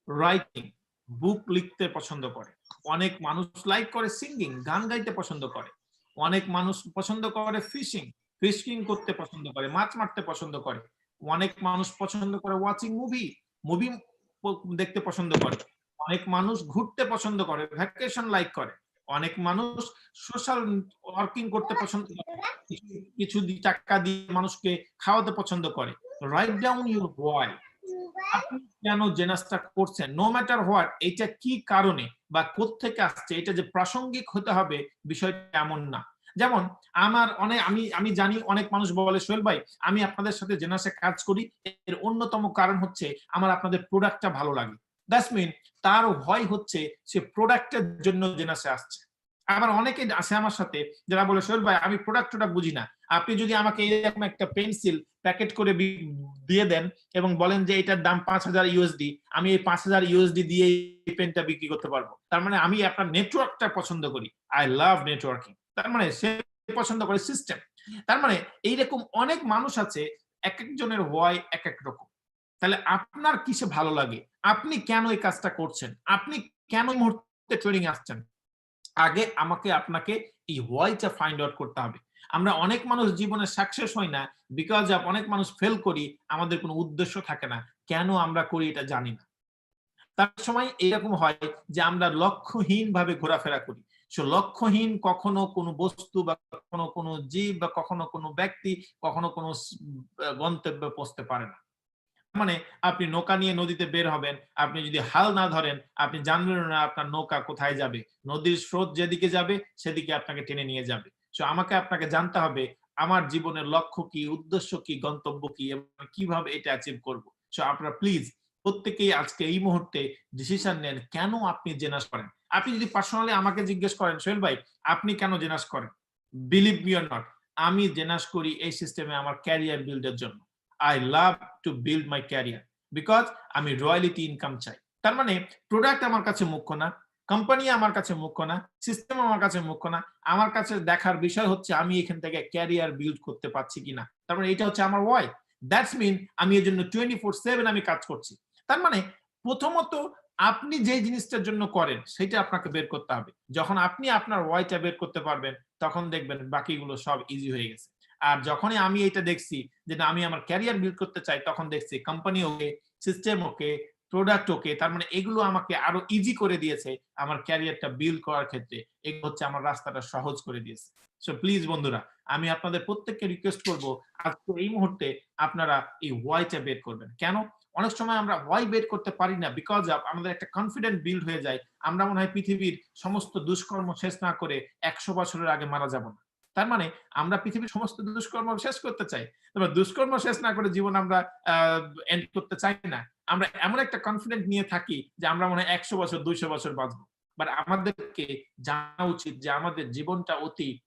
রাইটিং, বুক লিখতে পছন্দ করে, অনেক মানুষ লাইক করে সিঙ্গিং, গান গাইতে পছন্দ করে, অনেক মানুষ পছন্দ করে ফিশিং, ফিশিং করতে পছন্দ করে, মাছ মারতে পছন্দ করে, অনেক মানুষ পছন্দ করে ওয়াচিং মুভি, মুভি দেখতে পছন্দ করে, অনেক মানুষ ঘুরতে পছন্দ করে, ভ্যাকেশন লাইক করে, অনেক মানুষ সোশ্যাল ওয়ার্কিং করতে পছন্দ করে, কিছু টাকা দিয়ে মানুষকে খাওয়াতে পছন্দ করে। রাইট ডাউন ইউর ওয়াই, আপনি কেন জেনাসটা করছেন, নো ম্যাটার হোয়াট, এটা কি কারণে বা কোত্থেকে আসছে, এটা যে প্রাসঙ্গিক হতে হবে বিষয়টা এমন না। যেমন আমার অনেক আমি জানি অনেক মানুষ বলে সোহেল ভাই আমি আপনাদের সাথে জেনাসে কাজ করি, এর অন্যতম কারণ হচ্ছে আমার আপনাদের প্রোডাক্টটা ভালো লাগে। দ্যাটস মিন তার ভয় হচ্ছে সে প্রোডাক্টের জন্য জেনাসে আসছে। আবার অনেকে আছে আমার সাথে যারা বলে, সোহেল ভাই আমি প্রোডাক্টটা বুঝি না। আপনি যদি আমাকে এরকম একটা পেন্সিল প্যাকেট করে দিয়ে দেন এবং বলেন যে এটার দাম $৫,০০০, আমি এই $৫,০০০ দিয়ে এই পেনটা বিক্রি করতে পারবো। তার মানে আমি আপনার নেটওয়ার্কটা পছন্দ করি। I love networking. তার মানে সে পছন্দ করে সিস্টেম। তার মানে এইরকম অনেক মানুষ আছে, একেকজনের হোয়াই একেক রকম। তাহলে আপনার কিসে ভালো লাগে? আপনি কেন এই কাজটা করছেন? আপনি কেন এই মুহূর্তে ট্রেনিং আসছেন? আগে আমাকে আপনাকে এই হোয়াইটা ফাইন্ড আউট করতে হবে। আমরা অনেক মানুষ জীবনে সাকসেস হই না বিকজ অফ অনেক মানুষ ফেল করি, আমাদের কোনো উদ্দেশ্য থাকে না। কেন আমরা করি এটা জানি না। তার সময় এরকম হয় যে আমরা লক্ষ্যহীনভাবে ঘোরাফেরা করি। সো লক্ষ্যহীন কখনো কোনো বস্তু বা কখনো কোনো জীব বা কখনো কোনো ব্যক্তি, কখনো কোনো গন্তব্যে পৌঁছতে পারে না। মানে আপনি নৌকা নিয়ে নদীতে বের হবেন, আপনি যদি হাল না ধরেন, আপনি জানবেনও না আপনার নৌকা কোথায় যাবে। নদীর স্রোত যেদিকে যাবে, সেদিকে আপনাকে টেনে নিয়ে যাবে। সো আমাকে আপনাকে জানতে হবে আমার জীবনের লক্ষ্য কি, উদ্দেশ্য কি, গন্তব্য কি এবং কিভাবে এটা অ্যাচিভ করব। সো আপনারা প্লিজ প্রত্যেকেই আজকে এই মুহূর্তে ডিসিশন নেন কেন আপনি জেনাস করেন। আপনি যদি পার্সোনালি আমাকে জিজ্ঞেস করেন, সোহেল ভাই আপনি কেন জেনাস করেন? বিলিভ মি অর নট, আমি জেনাস করি এই সিস্টেমে আমার ক্যারিয়ার বিল্ড এর জন্য। I love to build my career because আমি রয়্যালিটি ইনকাম চাই। তার মানে প্রোডাক্ট আমার কাছে মুখ্য না, কোম্পানি আমার কাছে মুখ্য না, সিস্টেম আমার কাছে মুখ্য না। আমার কাছে দেখার বিষয় হচ্ছে আমি এখান থেকে ক্যারিয়ার বিল্ড করতে পারছি কিনা। তার মানে এটা হচ্ছে আমার ওয়াই। দ্যাটস মিন আমি এর জন্য 24/7 আমি কাজ করছি। তার মানে প্রথমত আপনি যে জিনিসটার জন্য করেন সেটা আপনাকে বের করতে হবে। যখন আপনি আপনার ওয়াইটা বের করতে পারবেন তখন দেখবেন বাকিগুলো সব ইজি হয়ে গেছে। আর যখনই আমি এটা দেখছি যে না আমি আমার ক্যারিয়ার বিল্ড করতে চাই, তখন দেখছি কোম্পানি ওকে, সিস্টেম ওকে, প্রোডাক্ট ওকে। তার মানে এগুলো আমাকে আরো ইজি করে দিয়েছে আমার ক্যারিয়ারটা বিল্ড করার ক্ষেত্রে। এগুলো হচ্ছে আমার রাস্তাটা সহজ করে দিয়েছে। সো প্লিজ বন্ধুরা, আমি আপনাদের প্রত্যেককে রিকোয়েস্ট করব আজকে এই মুহূর্তে আপনারা এই হোয়াইটা বের করবেন। কেন? অনেক সময় আমরা হোয়াই বের করতে পারি না বিকজ অফ আমাদের একটা কনফিডেন্ট বিল্ড হয়ে যায়। আমরা মনে হয় পৃথিবীর সমস্ত দুষ্কর্ম শেষ না করে ১০০ বছরের আগে মারা যাব না। তার মানে আমরা পৃথিবীর সমস্ত দুষ্কর্ম শেষ করতে চাই। তবে দুষ্কর্ম শেষ না করে জীবন আমরা এন্ড করতে চাই না। আমরা এমন একটা কনফিডেন্ট নিয়ে থাকি যে আমরা মনে হয় ১০০ বছর ২০০ বছর বাঁচবো। বাট আমাদেরকে জানা উচিত যে আমাদের জীবনটা অতি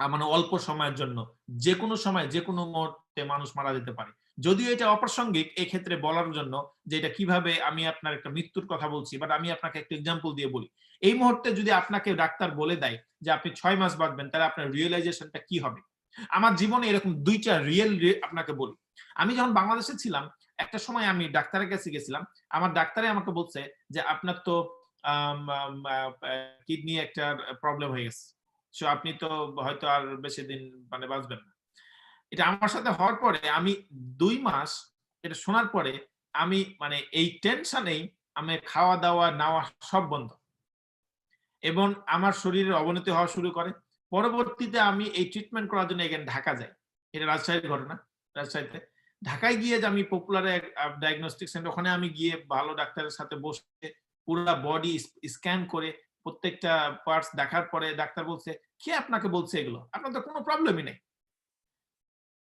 মানে অল্প সময়ের জন্য। যেকোনো সময় যেকোনো মুহূর্তে মানুষ মারা যেতে পারে। যদিও এটা অপ্রাসঙ্গিক এই ক্ষেত্রে বলার জন্য যে এটা কিভাবে আমি আপনার একটা মৃত্যুর কথা বলছি, বাট আমি আপনাকে একটা এক্সাম্পল দিয়ে বলি। এই মুহূর্তে যদি আপনাকে ডাক্তার বলে দেয় যে আপনি ৬ মাস বাঁচবেন, তাহলে আপনার রিয়ালাইজেশনটা কি হবে? আমার জীবনে এরকম ২ টা আপনাকে বলি। আমি যখন বাংলাদেশে ছিলাম, একটা সময় আমি ডাক্তারের কাছে গেছিলাম। আমার ডাক্তারে আমাকে বলছে যে আপনার তো আম আম আ কিডনি একটা প্রবলেম হয়ে গেছে। সো আপনি তো হয়তো আর বেশি দিন মানে বাঁচবেন না। এটা আমার সাথে হওয়ার পরে আমি ২ মাস এটা শোনার পরে আমি মানে এই টেনশনেই আমি খাওয়া-দাওয়া, নেওয়া সব বন্ধ। এবং আমার শরীরের অবনতি হওয়া শুরু করে। পরবর্তীতে আমি এই ট্রিটমেন্ট করার জন্য এগেইন ঢাকা যাই। এটা রাজশাহীর ঘটনা, রাজশাহীতে। ঢাকায় গিয়ে যে আমি পপুলার এক ডায়াগনস্টিক সেন্টার, ওখানে আমি গিয়ে ভালো ডাক্তারের সাথে বসে পুরা বডি স্ক্যান করে প্রত্যেকটা পার্টস দেখার পরে ডাক্তার বলছে, "কে আপনাকে বলছে এগুলো? আপনার তো কোনো প্রবলেমই নাই।"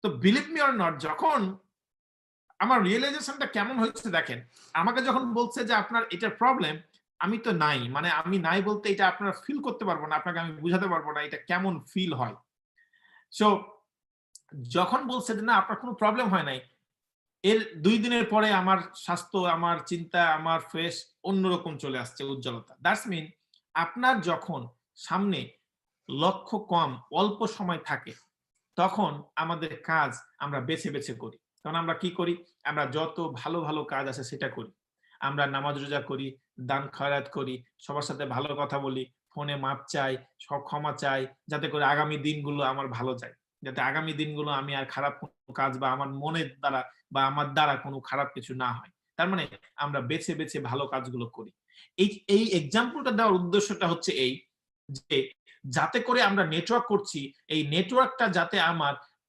তো বিলিভ মি অর নট, যখন আমার রিয়ালাইজেশনটা কেমন হয়েছে দেখেন। আমাকে যখন বলছে যে আপনার এটার প্রবলেম, আমি তো নাই। মানে আমি নাই বলতে এটা আপনারা ফিল করতে পারব না। আপনাকে আমি বুঝাতে পারব না এটা কেমন ফিল হয়। সো যখন বলছে যে না আপনার কোন প্রবলেম হয় নাই, এর ২ দিনের পরে আমার স্বাস্থ্য, আমার চিন্তা, আমার ফেস অন্যরকম চলে আসছে উজ্জ্বলতা। দ্যাটস মিন আপনার যখন সামনে লক্ষ্য কম, অল্প সময় থাকে, তখন আমাদের কাজ আমরা বেছে, বেছে করি। তখন আমরা কি করি? আমরা যত ভালো, ভালো কাজ আছে সেটা করি। আমরা নামাজ রোজা করি, দান খয়রাত করি, সবার সাথে ভালো কথা বলি, ফোনে মাপ চাই, ক্ষমা চাই, যাতে করে আগামী দিনগুলো আমার ভালো যায়। যাতে আগামী দিনগুলো আমি আর খারাপ কোনো কাজ বা আমার মনের দ্বারা বা আমার দ্বারা কোনো খারাপ কিছু না হয়। তার মানে আমরা বেছে, বেছে ভালো কাজগুলো করি। এই এক্সাম্পলটা দেওয়ার উদ্দেশ্যটা হচ্ছে এই যে যাতে করে আমরা নেটওয়ার্ক করছি, এই নেটওয়ার্কটা যাতে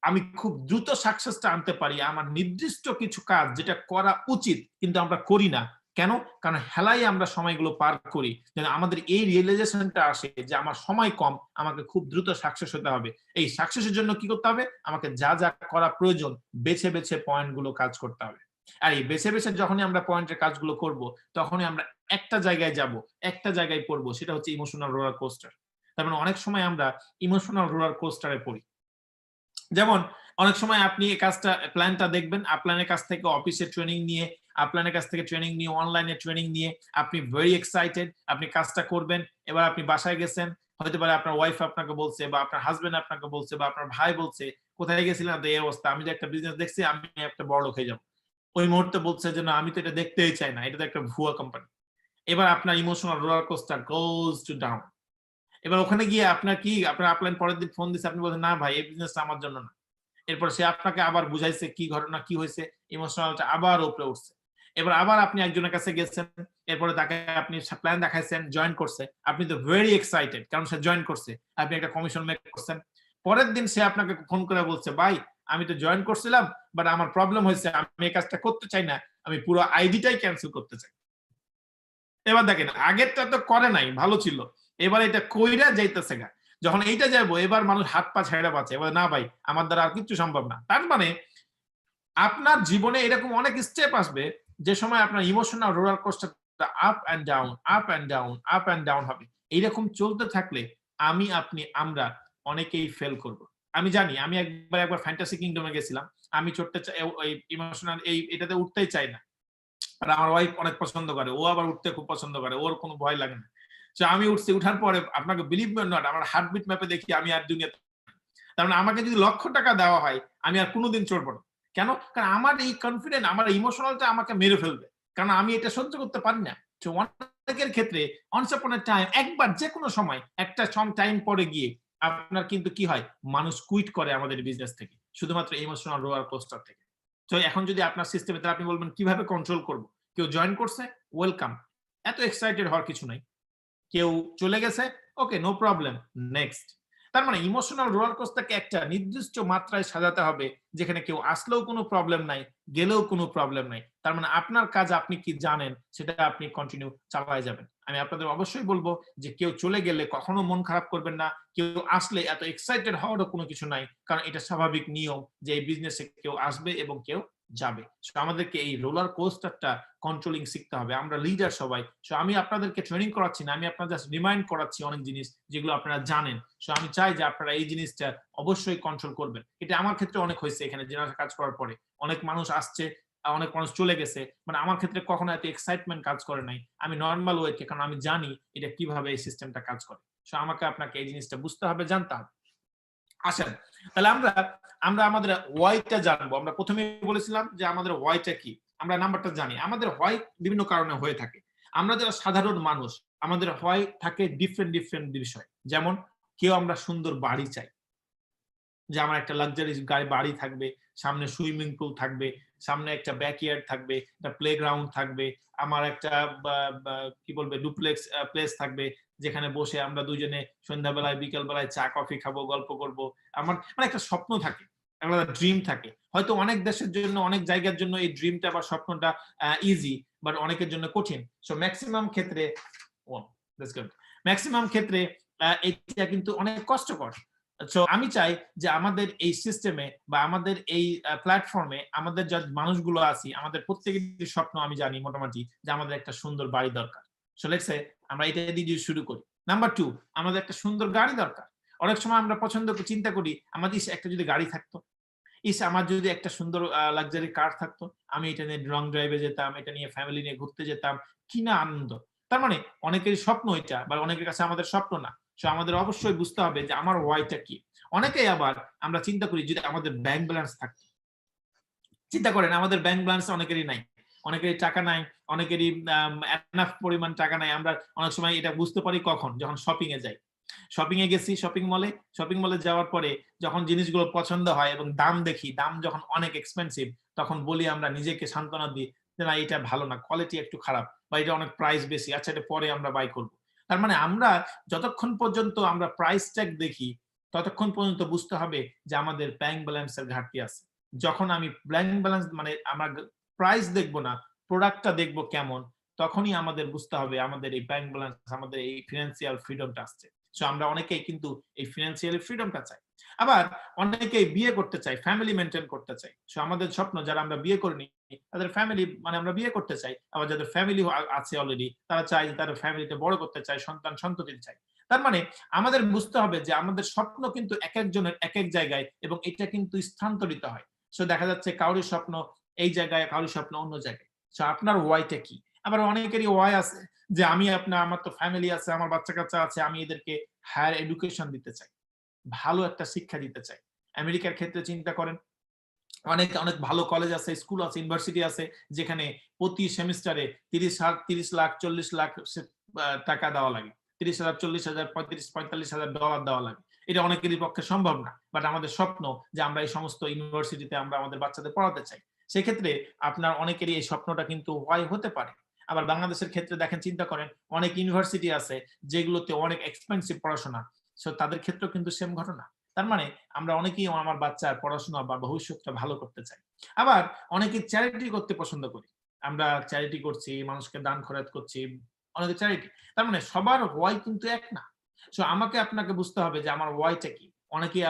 আমি খুব দ্রুত সাকসেসটা আনতে পারি। আমার নির্দিষ্ট কিছু কাজ যেটা করা উচিত কিন্তু আমরা করি না। কেন? কারণ হেলায় আমরা সময়গুলো পার করি। যেন আমাদের এই রিয়ালাইজেশনটা আসে যে আমার সময় কম, আমাকে খুব দ্রুত সাকসেস হতে হবে। এই সাকসেসের জন্য কি করতে হবে? আমাকে যা, যা করা প্রয়োজন বেছে, বেছে পয়েন্টগুলো কাজ করতে হবে। আর এই বেছে, বেছে যখনই আমরা পয়েন্টের কাজগুলো করব, তখনই আমরা একটা জায়গায় যাব, একটা জায়গায় পড়ব। সেটা হচ্ছে ইমোশনাল রোলার কোস্টার। তার মানে অনেক সময় আমরা ইমোশনাল রোলার কোস্টারে পড়ি। যেমন অনেক সময় আপনি এই কাজটা প্ল্যানটা দেখবেন, আপলানের কাছ থেকে অফিসে ট্রেনিং নিয়ে, আপলানের কাছ থেকে ট্রেনিং নিয়ে, অনলাইনে ট্রেনিং নিয়ে আপনি ভেরি এক্সাইটেড, আপনি কাজটা করবেন। এবার আপনি বাসায় গেছেন, হতে পারে আপনার ওয়াইফ আপনাকে বলছে বা আপনার হাসব্যান্ড আপনাকে বলছে বা আপনার ভাই বলছে, "কোথায় গেছিলেন? তো এই অবস্থা। আমি যে একটা বিজনেস দেখছি, আমি একটা বড়লোক হয়ে যাবো।" ওই মুহূর্তে বলছে যে, "না, আমি তো এটা দেখতেই চাই না। এটা তো একটা ভুয়া কোম্পানি।" এবার আপনার emotional roller coaster goes to down. এবার ওখানে গিয়ে আপনার কি, আপনার আপলাইন পরের দিন ফোন দিছে, আপনি বলছেন, "না ভাই, এই বিজনেসটা আমার জন্য না।" এরপর সে আপনাকে আবার বুঝাইছে কি ঘটনা কি হয়েছে, ইমোশনালটা আবার উপরে উঠছে। এবার আবার আপনি একজনের কাছে গেছেন, এরপরে তাকে আপনি প্ল্যান দেখাইছেন, জয়েন করছে। আপনি তো ভেরি এক্সাইটেড কারণ সে জয়েন করছে। আপনি একটা কমিশন মেক করছেন। পরের দিন সে আপনাকে ফোন করে বলছে, "ভাই, আমি তো জয়েন করছিলাম, বাট আমার প্রবলেম হয়েছে। আমি এই কাজটা করতে চাই না। আমি পুরো আইডিটাই ক্যানসেল করতে চাই।" এবার দেখেন আগেরটা তো করে নাই, ভালো ছিল। এবার এটা কইরা যাইতেছে গা। যখন এইটা যাবো এবার মানুষ হাত পা ছেড়ে বাঁচে। এবার না ভাই আমার দ্বারা আর কিচ্ছু সম্ভব না। তার মানে আপনার জীবনে এরকম অনেক স্টেপ আসবে যে সময় আপনার ইমোশনাল রোলার কোস্টারটা up and down, up and down, up and down হবে। এইরকম চলতে থাকলে আমি, আপনি, আমরা অনেকেই ফেল করব। আমি জানি আমি একবার ফ্যান্টাসি কিংডম এ গেছিলাম। আমি চড়তে চাই ওই ইমোশনাল এটাতে উঠতেই চাই না। আর আমার ওয়াইফ অনেক পছন্দ করে। ও আবার উঠতে খুব পছন্দ করে। ওর কোনো ভয় লাগে না। সো আমি উঠছি, উঠার পরে আপনাকে বিলিভ মি অর নট আমার হার্টবিট ম্যাপে দেখি আমি আর দুনিয়াতে, তার মানে আমাকে যদি ৳১,০০,০০০ দেওয়া হয়, আমি আর কোনদিন চড়বো না। কেন? কারণ আমার এই কনফিডেন্ট, আমার ইমোশনালটা আমাকে মেরে ফেলবে। কারণ আমি এটা সহ্য করতে পারি না। সো অনেকের ক্ষেত্রে once upon a time একবার যেকোনো সময় একটা টাইম পরে গিয়ে আপনার কিন্তু কি হয়? মানুষ কুইট করে আমাদের বিজনেস থেকে। শুধুমাত্র ইমোশনাল রোলার কোস্টার থেকে। তো এখন যদি আপনার সিস্টেমে, তাহলে আপনি বলবেন কিভাবে কন্ট্রোল করব? কেউ জয়েন করছে? ওয়েলকাম। এত এক্সাইটেড হওয়ার কিছু নাই। কেউ চলে গেছে, ওকে নো প্রবলেম, নেক্সট। তার মানে ইমোশনাল রোলার কোস্টারকে একটা নির্দিষ্ট মাত্রায় সাজাতে হবে যেখানে কেউ আসলেও কোনো প্রবলেম নাই, গেলেও কোনো প্রবলেম নাই। তার মানে আপনার কাজ আপনি কি জানেন সেটা আপনি কন্টিনিউ চালায় যাবেন। আমি আপনাদের অবশ্যই বলব যে কেউ চলে গেলে কখনো মন খারাপ করবেন না। কেউ আসলে এত এক্সাইটেড হওয়ারও কোনো কিছু নাই। কারণ এটা স্বাভাবিক নিয়ম যে এই বিজনেসে কেউ আসবে এবং কেউ যাবে। সো আমাদেরকে এই রোলার কোস্টারটা কন্ট্রোলিং শিখতে হবে। আমরা লিডার সবাই। সো আমি আপনাদেরকে ট্রেনিং করাচ্ছি না। আমি আপনাদের জাস্ট রিমাইন্ড করাচ্ছি অনেক জিনিস যেগুলো আপনারা জানেন। সো আমি চাই যে আপনারা এই জিনিসটা অবশ্যই কন্ট্রোল করবেন। এটা আমার ক্ষেত্রে অনেক হইছে এখানে জেনারেল কাজ করার পরে। অনেক মানুষ আসছে, অনেক মানুষ চলে গেছে। মানে আমার ক্ষেত্রে কখনো এত এক্সাইটমেন্ট কাজ করে নাই। আমি নরমাল ওয়েতে, কারণ আমি জানি এটা কিভাবে এই সিস্টেমটা কাজ করে। সো আমাকে আপনাকে এই জিনিসটা বুঝতে হবে, জানতে হবে। আসেন, তাহলে আমরা আমরা আমাদের why টা জানবো। আমরা ১ম এই বলেছিলাম যে আমাদের why টা কি? আমরা নাম্বারটা জানি। আমাদের why বিভিন্ন কারণে হয়ে থাকে। আমরা যারা সাধারণ মানুষ, আমাদের why থাকে ডিফারেন্ট বিষয়। যেমন কেউ আমরা সুন্দর বাড়ি চাই। যে আমার একটা লাক্সারিয়াস বাড়ি থাকবে, সামনে সুইমিং পুল থাকবে, সামনে একটা ব্যাকইয়ার্ড থাকবে, একটা প্লেগ্রাউন্ড থাকবে। আমার একটা বা বা কি বলবে ডুপ্লেক্স প্লেস থাকবে যেখানে বসে আমরা দুজনে সন্ধ্যাবেলায় বিকেল বেলায় চা কফি খাবো, গল্প করব। আমার মানে একটা স্বপ্ন থাকে, একটা ড্রিম থাকে। হয়তো অনেক দেশের জন্য, অনেক জায়গার জন্য এই ড্রিমটা বা স্বপ্নটা ইজি, বাট অনেকের জন্য কঠিন। সো মেক্সিমাম ক্ষেত্রে ও দ্যাটস গুড। মেক্সিমাম ক্ষেত্রে এটা কিন্তু অনেক কষ্টকর। সো আমি চাই যে আমাদের এই সিস্টেমে বা আমাদের এই প্ল্যাটফর্মে আমাদের যে মানুষগুলো আছি, আমাদের প্রত্যেকেরই স্বপ্ন আমি জানি মোটামুটি যে আমাদের একটা সুন্দর বাড়ি দরকার। সো লেটস সে আমরা এটা দিয়ে যদি শুরু করি। নাম্বার 2, আমাদের একটা সুন্দর গাড়ি দরকার। অনেক সময় আমরা চিন্তা করি আমাদের একটা যদি গাড়ি থাকতো। আমার যদি একটা সুন্দর লাক্সারি কার থাকতো, আমি এটা নিয়ে লং ড্রাইভে যেতাম, এটা নিয়ে ফ্যামিলি নিয়ে ঘুরতে যেতাম। কি না আনন্দ। তার মানে অনেকেরই স্বপ্ন এটা, বা অনেকের কাছে আমাদের স্বপ্ন না। সো আমাদের অবশ্যই বুঝতে হবে যে আমার why টা কি? অনেকেই আবার আমরা চিন্তা করি যদি আমাদের ব্যাংক ব্যালেন্স থাকতো। চিন্তা করেন আমাদের ব্যাংক ব্যালেন্স অনেকেরই নাই। অনেকেরই টাকা নাই, অনেকেরই এনাফ পরিমাণ টাকা নাই। আমরা অনেক সময় এটা বুঝতে পারি কখন? যখন শপিং এ যাই। শপিং এ গেছি শপিং মলে যাওয়ার পরে যখন জিনিসগুলো পছন্দ হয় এবং দাম দেখি, দাম যখন অনেক এক্সপেনসিভ, তখন বলি আমরা নিজেকে সান্ত্বনা দিই যে, "না এটা ভালো না, কোয়ালিটি একটু খারাপ বা এটা অনেক প্রাইস বেশি। আচ্ছা এটা পরে আমরা বাই করব।" তার মানে আমরা যতক্ষণ পর্যন্ত আমরা প্রাইস ট্যাগ দেখি, ততক্ষণ পর্যন্ত বুঝতে হবে যে আমাদের ব্যাংক ব্যালেন্স এর ঘাটতি আছে। যখন আমি ব্যাংক ব্যালেন্স মানে আমরা প্রাইস দেখব না, প্রোডাক্টটা দেখব কেমন, তখনই আমাদের বুঝতে হবে আমাদের এই ব্যাংক ব্যালেন্স, আমাদের এই ফিন্যান্সিয়াল ফ্রিডমটা আসছে। সো আমরা অনেকেই কিন্তু এই ফিন্যান্সিয়াল ফ্রিডমটা চাই। আবার অনেকেই বিয়ে করতে চাই, ফ্যামিলি মেইনটেইন করতে চাই। সো আমাদের স্বপ্ন যারা আমরা বিয়ে করিনি, তাদের ফ্যামিলি মানে আমরা বিয়ে করতে চাই। আবার যাদের ফ্যামিলি আছে অলরেডি, তারা চায় যে তাদের ফ্যামিলিটা বড় করতে চায়, সন্তান সন্ততি চায়। তার মানে আমাদের বুঝতে হবে যে আমাদের স্বপ্ন কিন্তু একেকজনের একেক জায়গায় এবং এটা কিন্তু স্থানান্তরিত হয়। সো দেখা যাচ্ছে কারোর স্বপ্ন এই জায়গায়, কারোর স্বপ্ন অন্য জায়গায়। সো আপনার ওয়াইটা কি? আবার অনেকেরই ওয়াই আছে যে আমি আমার তো ফ্যামিলি আছে, আমার বাচ্চা-কাচ্চা আছে, আমি এদেরকে হায়ার এডুকেশন দিতে চাই। ভালো একটা শিক্ষা দিতে চাই। আমেরিকার ক্ষেত্রে চিন্তা করেন অনেক, অনেক ভালো কলেজ আছে, স্কুল আছে, ইউনিভার্সিটি আছে যেখানে প্রতি সেমিস্টারে ৩০ লাখ, ৪০ লাখ টাকা দেওয়া লাগে। ৩০,০০০, ৪০,০০০, ৩৫,০০০, $৪৫,০০০ দেওয়া লাগে। এটা অনেকেরই পক্ষে সম্ভব না। বাট আমাদের স্বপ্ন যে আমরা এই সমস্ত ইউনিভার্সিটিতে আমরা আমাদের বাচ্চাদের পড়াতে চাই। সেক্ষেত্রে আপনার অনেকেরই এই স্বপ্নটা কিন্তু হোয়াই হতে পারে। আবার বাংলাদেশের ক্ষেত্রে দেখেন চিন্তা করেন অনেক ইউনিভার্সিটি আছে যেগুলোতে অনেক এক্সপেনসিভ পড়াশোনা। সো তাদের ক্ষেত্রেও কিন্তু সেম ঘটনা। তার মানে আমরা অনেকেই আমার বাচ্চার পড়াশোনা বা ভবিষ্যৎটা ভালো করতে চাই। আবার অনেকে চ্যারিটি করতে পছন্দ করি। আমরা চ্যারিটি করছি, মানুষকে দান খয়রাত করছি, অনেকে চ্যারিটি। তার মানে সবার হোয়াই কিন্তু এক না। সো আমাকে আপনাকে বুঝতে হবে যে আমার হোয়াইটা কি? অনেকেই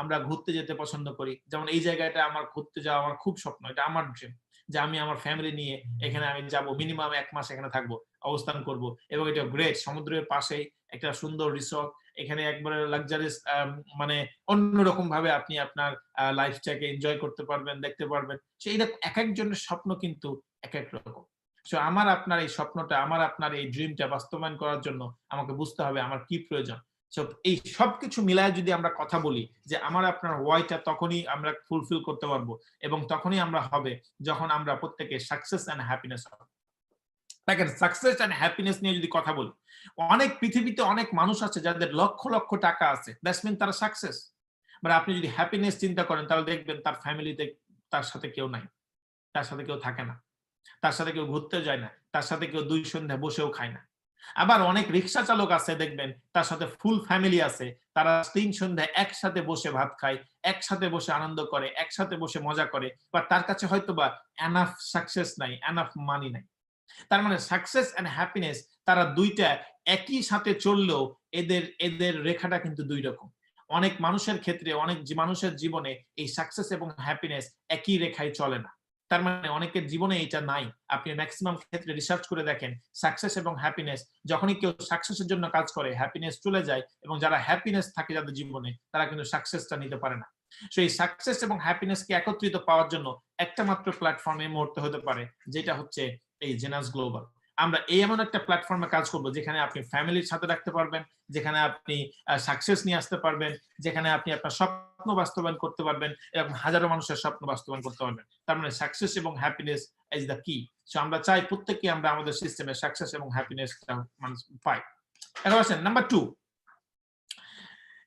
আমরা ঘুরতে যেতে পছন্দ করি। যেমন এই জায়গাটা আমার ঘুরতে যাওয়া আমার খুব স্বপ্ন। এটা আমার ড্রিম। যে আমি আমার ফ্যামিলি নিয়ে এখানে আমি যাবো। মিনিমাম ১ মাস এখানে থাকবো, অবস্থান করব। এবং এটা গ্রেট সমুদ্রের পাশেই একটা সুন্দর রিসোর্ট। এখানে একবারে লাক্সারিয়াস মানে অন্যরকম ভাবে আপনি আপনার লাইফটাকে এনজয় করতে পারবেন, দেখতে পারবেন। সো এটা একেকজনের স্বপ্ন কিন্তু একেক রকম। সো আমার আপনার এই স্বপ্নটা, আমার আপনার এই ড্রিমটা বাস্তবায়ন করার জন্য আমাকে বুঝতে হবে আমার কি প্রয়োজন। সো এই সবকিছু মিলায় যদি আমরা কথা বলি যে আমার আপনার হোয়াইটা তখনই আমরা ফুলফিল করতে পারবো এবং তখনই আমরা হবে যখন আমরা প্রত্যেকে সাকসেস অ্যান্ড হ্যাপিনেস হবে। দেখেন সাকসেস অ্যান্ড হ্যাপিনেস নিয়ে যদি কথা বলি, অনেক পৃথিবীতে অনেক মানুষ আছে যাদের লক্ষ, লক্ষ টাকা আছে। দ্যাটস মিন তারা সাকসেস। বাট আপনি যদি হ্যাপিনেস চিন্তা করেন তাহলে দেখবেন তার ফ্যামিলিতে তার সাথে কেউ নাই। তার সাথে কেউ থাকে না। তার সাথে কেউ ঘুরতে যায় না। তার সাথে কেউ ২ সন্ধ্যায় বসেও খায় না। আবার অনেক রিক্সা চালক আছে দেখবেন তার সাথে ফুল ফ্যামিলি আছে। তারা ৩ সন্ধ্যায় একসাথে বসে ভাত খায়, একসাথে বসে আনন্দ করে, একসাথে বসে মজা করে। বাট তার কাছে হয়তোবা এনাফ সাকসেস নাই, এনাফ মানি নাই। তার মানে সাকসেস অ্যান্ড হ্যাপিনেস তারা ২ টা একই সাথে চললেও এদের এদের রেখাটা কিন্তু ২ রকম। অনেক মানুষের ক্ষেত্রে অনেক মানুষের জীবনে এই সাকসেস এবং হ্যাপিনেস একই রেখায় চলে না। তার মানে অনেকের জীবনে এটা নাই। আপনি মেক্সিমাম ক্ষেত্রে রিসার্চ করে দেখেন সাকসেস এবং হ্যাপিনেস যখনই কেউ সাকসেসের জন্য কাজ করে হ্যাপিনেস চলে যায় এবং যারা হ্যাপিনেস থাকে যাদের জীবনে তারা কিন্তু সাকসেসটা নিতে পারে না। সো এই সাকসেস এবং হ্যাপিনেসকে একত্রিত পাওয়ার জন্য একটা মাত্র প্ল্যাটফর্ম এই মুহূর্তে হতে পারে যেটা হচ্ছে এই জেনাস গ্লোবাল। আমরা এমন একটা প্ল্যাটফর্মে কাজ করব যেখানে আপনি ফ্যামিলির সাথে রাখতে পারবেন, যেখানে আপনি সাকসেস নিয়ে আসতে পারবেন, যেখানে আপনি আপনার স্বপ্ন বাস্তবায়ন করতে পারবেন, এরকম হাজারো মানুষের স্বপ্ন বাস্তবায়ন করতে পারবেন। তার মানে সাকসেস এবং হ্যাপিনেস ইজ দ্য কি। সো আমরা চাই প্রত্যেককে আমরা আমাদের সিস্টেমে সাকসেস এবং হ্যাপিনেসটা মানুষ পাই। এখন আসেন নাম্বার 2।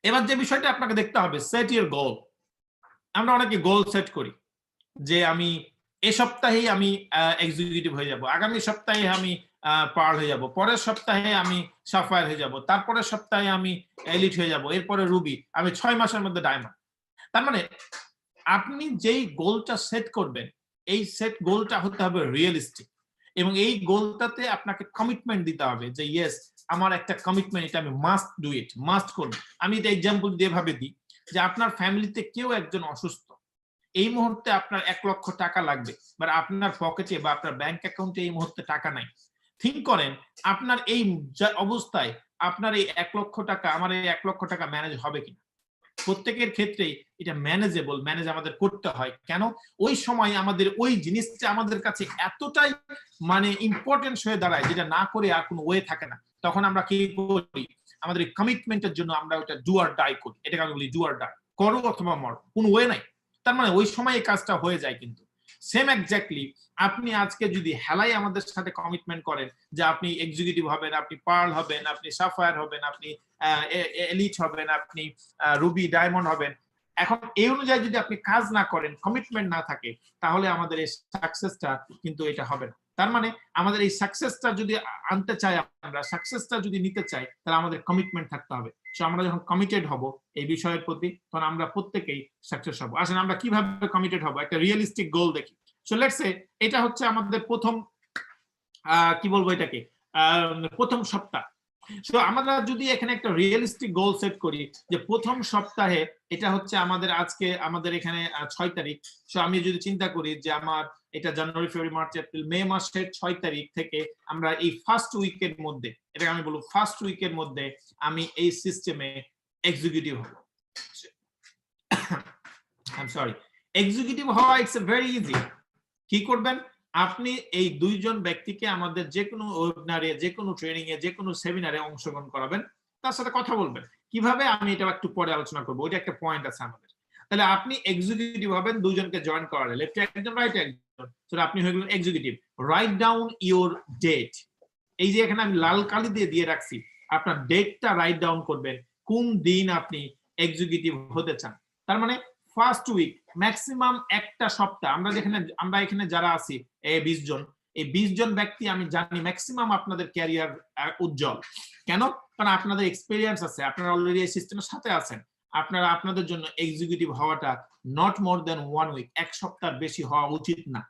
এবার যে বিষয়টা আপনাকে দেখতে হবে সেট ইউর গোল। আমরা অনেকে গোল সেট করি যে আমি এ সপ্তাহেই আমি এক্সিকিউটিভ হয়ে যাব। আগামী সপ্তাহে আমি পার্ল হয়ে যাব। পরের সপ্তাহে আমি সাফায়ার হয়ে যাব। তারপরের সপ্তাহে আমি এলিট হয়ে যাব। এরপরে রুবি। আমি ৬ মাসের মধ্যে ডায়মন্ড। তার মানে আপনি যেই গোলটা সেট করবেন, এই সেট গোলটা হতে হবে রিয়ালিস্টিক এবং এই গোলটাতে আপনাকে কমিটমেন্ট দিতে হবে যে ইয়েস আমার একটা কমিটমেন্ট এটা আমি মাস্ট ডু ইট, মাস্ট করব। আমি এটা এক্সাম্পল দিয়ে ভাবে দিই যে আপনার ফ্যামিলিতে কেউ একজন অসুস্থ। এই মুহূর্তে আপনার ১ লক্ষ টাকা লাগবে। বাট আপনার পকেটে বা আপনার ব্যাংক অ্যাকাউন্টে এই মুহূর্তে টাকা নাই। থিংক করেন আপনার এই অবস্থায় আপনার এই ১ লক্ষ টাকা আমার এই ১ লক্ষ টাকা ম্যানেজ হবে কিনা? প্রত্যেকের ক্ষেত্রেই এটা ম্যানেজেবল, ম্যানেজ আমাদের করতে হয়। কেন? ওই সময় আমাদের ওই জিনিসটা আমাদের কাছে এতটাই মানে ইম্পোর্টেন্স হয়ে দাঁড়ায় যেটা না করে আর কোনো ওয়ে থাকে না। তখন আমরা কি করি? আমাদের এই কমিটমেন্টের জন্য আমরা ওটা ডু অর ডাই করি। এটাকে আমি বলি ডু অর ডাই। করো অথবা মরো। কোনো ওয়ে নাই। তার মানে ওই সময় এই কাজটা হয়ে যায় কিন্তু। সেম এক্সাক্টলি আপনি আজকে যদি হেলায় আমাদের সাথে কমিটমেন্ট করেন যে আপনি এক্সিকিউটিভ হবেন, আপনি পার্ল হবেন, আপনি সাফায়ার হবেন, আপনি এলিট হবেন, আপনি রুবি ডায়মন্ড হবেন। এখন এই অনুযায়ী যদি আপনি কাজ না করেন, কমিটমেন্ট না থাকে তাহলে আমাদের এই সাকসেসটা কিন্তু এটা হবে না। তার মানে আমাদের এই সাকসেসটা যদি আনতে চাই আমরা সাকসেসটা যদি নিতে চাই তাহলে আমাদের কমিটমেন্ট থাকতে হবে। সো আমরা যখন কমিটেড হব এই বিষয়ের প্রতি তখন আমরা প্রত্যেকেই সাকসেস হব। আসেন আমরা কিভাবে কমিটেড হব একটা রিয়েলিস্টিক গোল দেখি। সো লেটস সে এটা হচ্ছে আমাদের প্রথম কি বলবো এটাকে প্রথম সপ্তাহ। সো আমরা যদি এখানে একটা রিয়েলিস্টিক গোল সেট করি যে প্রথম সপ্তাহে, এটা হচ্ছে আমাদের আজকে আমাদের এখানে 6 তারিখ। সো আমি যদি চিন্তা করি যে আমার এটা জানুয়ারি, ফেব্রুয়ারি, মার্চ, এপ্রিল, মে মাসের 6 তারিখ থেকে আমরা এই ফার্স্ট উইকের মধ্যে, এটা আমি বলবো ফার্স্ট উইকের মধ্যে আমি এই সিস্টেমে এক্সিকিউটিভ হব। আই সরি, এক্সিকিউটিভ হওয়া ইটস ভেরি ইজি। কি করবেন, আপনি এই দুইজন ব্যক্তিকে আমাদের যে কোনো ওয়েবিনারে, যে কোনো ট্রেনিং এ, যে কোনো সেমিনারে অংশগ্রহণ করাবেন, তার সাথে কথা বলবেন। কিভাবে, আমি এটা একটু পরে আলোচনা করবো, ওইটা একটা পয়েন্ট আছে আমাদের। তাহলে আপনি এক্সিকিউটিভ হবেন দুইজনকে জয়েন করালে, লেফটে একজন, রাইটে একজন, তাহলে আপনি হয়ে গেলেন executive. Write down your date. এই যে এখানে আমি লাল কালি দিয়ে রাখছি, আপনার ডেটটা রাইট ডাউন করবেন, কোন দিন আপনি এক্সিকিউটিভ হতে চান। তার মানে ফার্স্ট উইক, ম্যাক্সিমাম একটা সপ্তাহ। আমরা এখানে যারা আছি 20 জন, এই 20 জন ব্যক্তি আমি জানি ম্যাক্সিমাম আপনাদের ক্যারিয়ার উজ্জ্বল। কেন? কারণ আপনাদের এক্সপেরিয়েন্স আছে, আপনারা অলরেডি এই সিস্টেমের সাথে আছেন। আপনারা আপনাদের জন্য এক্সিকিউটিভ হওয়াটা নট মোর দেন 1 উইক, এক সপ্তাহ বেশি হওয়া উচিত না।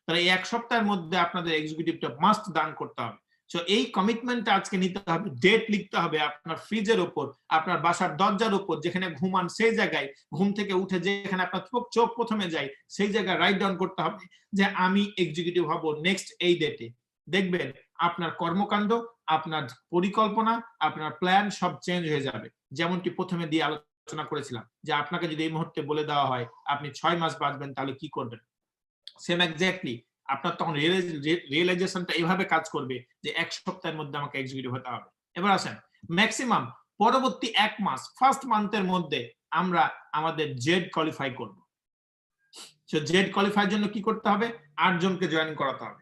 তাহলে এই এক সপ্তাহের মধ্যে আপনাদের এক্সিকিউটিভটা মাস্ট দান করতে হবে। সো এই কমিটমেন্টটা আজকে নিতে হবে, ডেট লিখতে হবে আপনার ফ্রিজের উপর, আপনার বাসার দরজার উপর, যেখানে ঘুমান সেই জায়গায়, ঘুম থেকে উঠে যেখানে আপনার চোখ প্রথমে যায় সেই জায়গায় রাইট ডাউন করতে হবে যে আমি এক্সিকিউটিভ হব নেক্সট এই ডেটে। দেখবেন আপনার কর্মকাণ্ড, আপনার পরিকল্পনা, আপনার প্ল্যান সব চেঞ্জ হয়ে যাবে। যেমনটি প্রথমে দিয়ে আলোচনা করেছিলাম যে আপনাকে যদি এই মুহূর্তে বলে দেওয়া হয় আপনি 6 মাস বাঁচবেন, তাহলে কি করবেন? সেম এক্স্যাক্টলি আপনার তখন রিয়েলাইজেশনটা এইভাবে কাজ করবে যে এক সপ্তাহের মধ্যে আমাকে এক্সিকিউটিভ হতে হবে। এবার আসেন, ম্যাক্সিমাম পরবর্তী 1 মাস, ফার্স্ট মান্থের মধ্যে আমরা আমাদের জেড কোয়ালিফাই করব। সো জেড কোয়ালিফাইয়ের জন্য কি করতে হবে? 8 জনকে জয়েন করাতে হবে।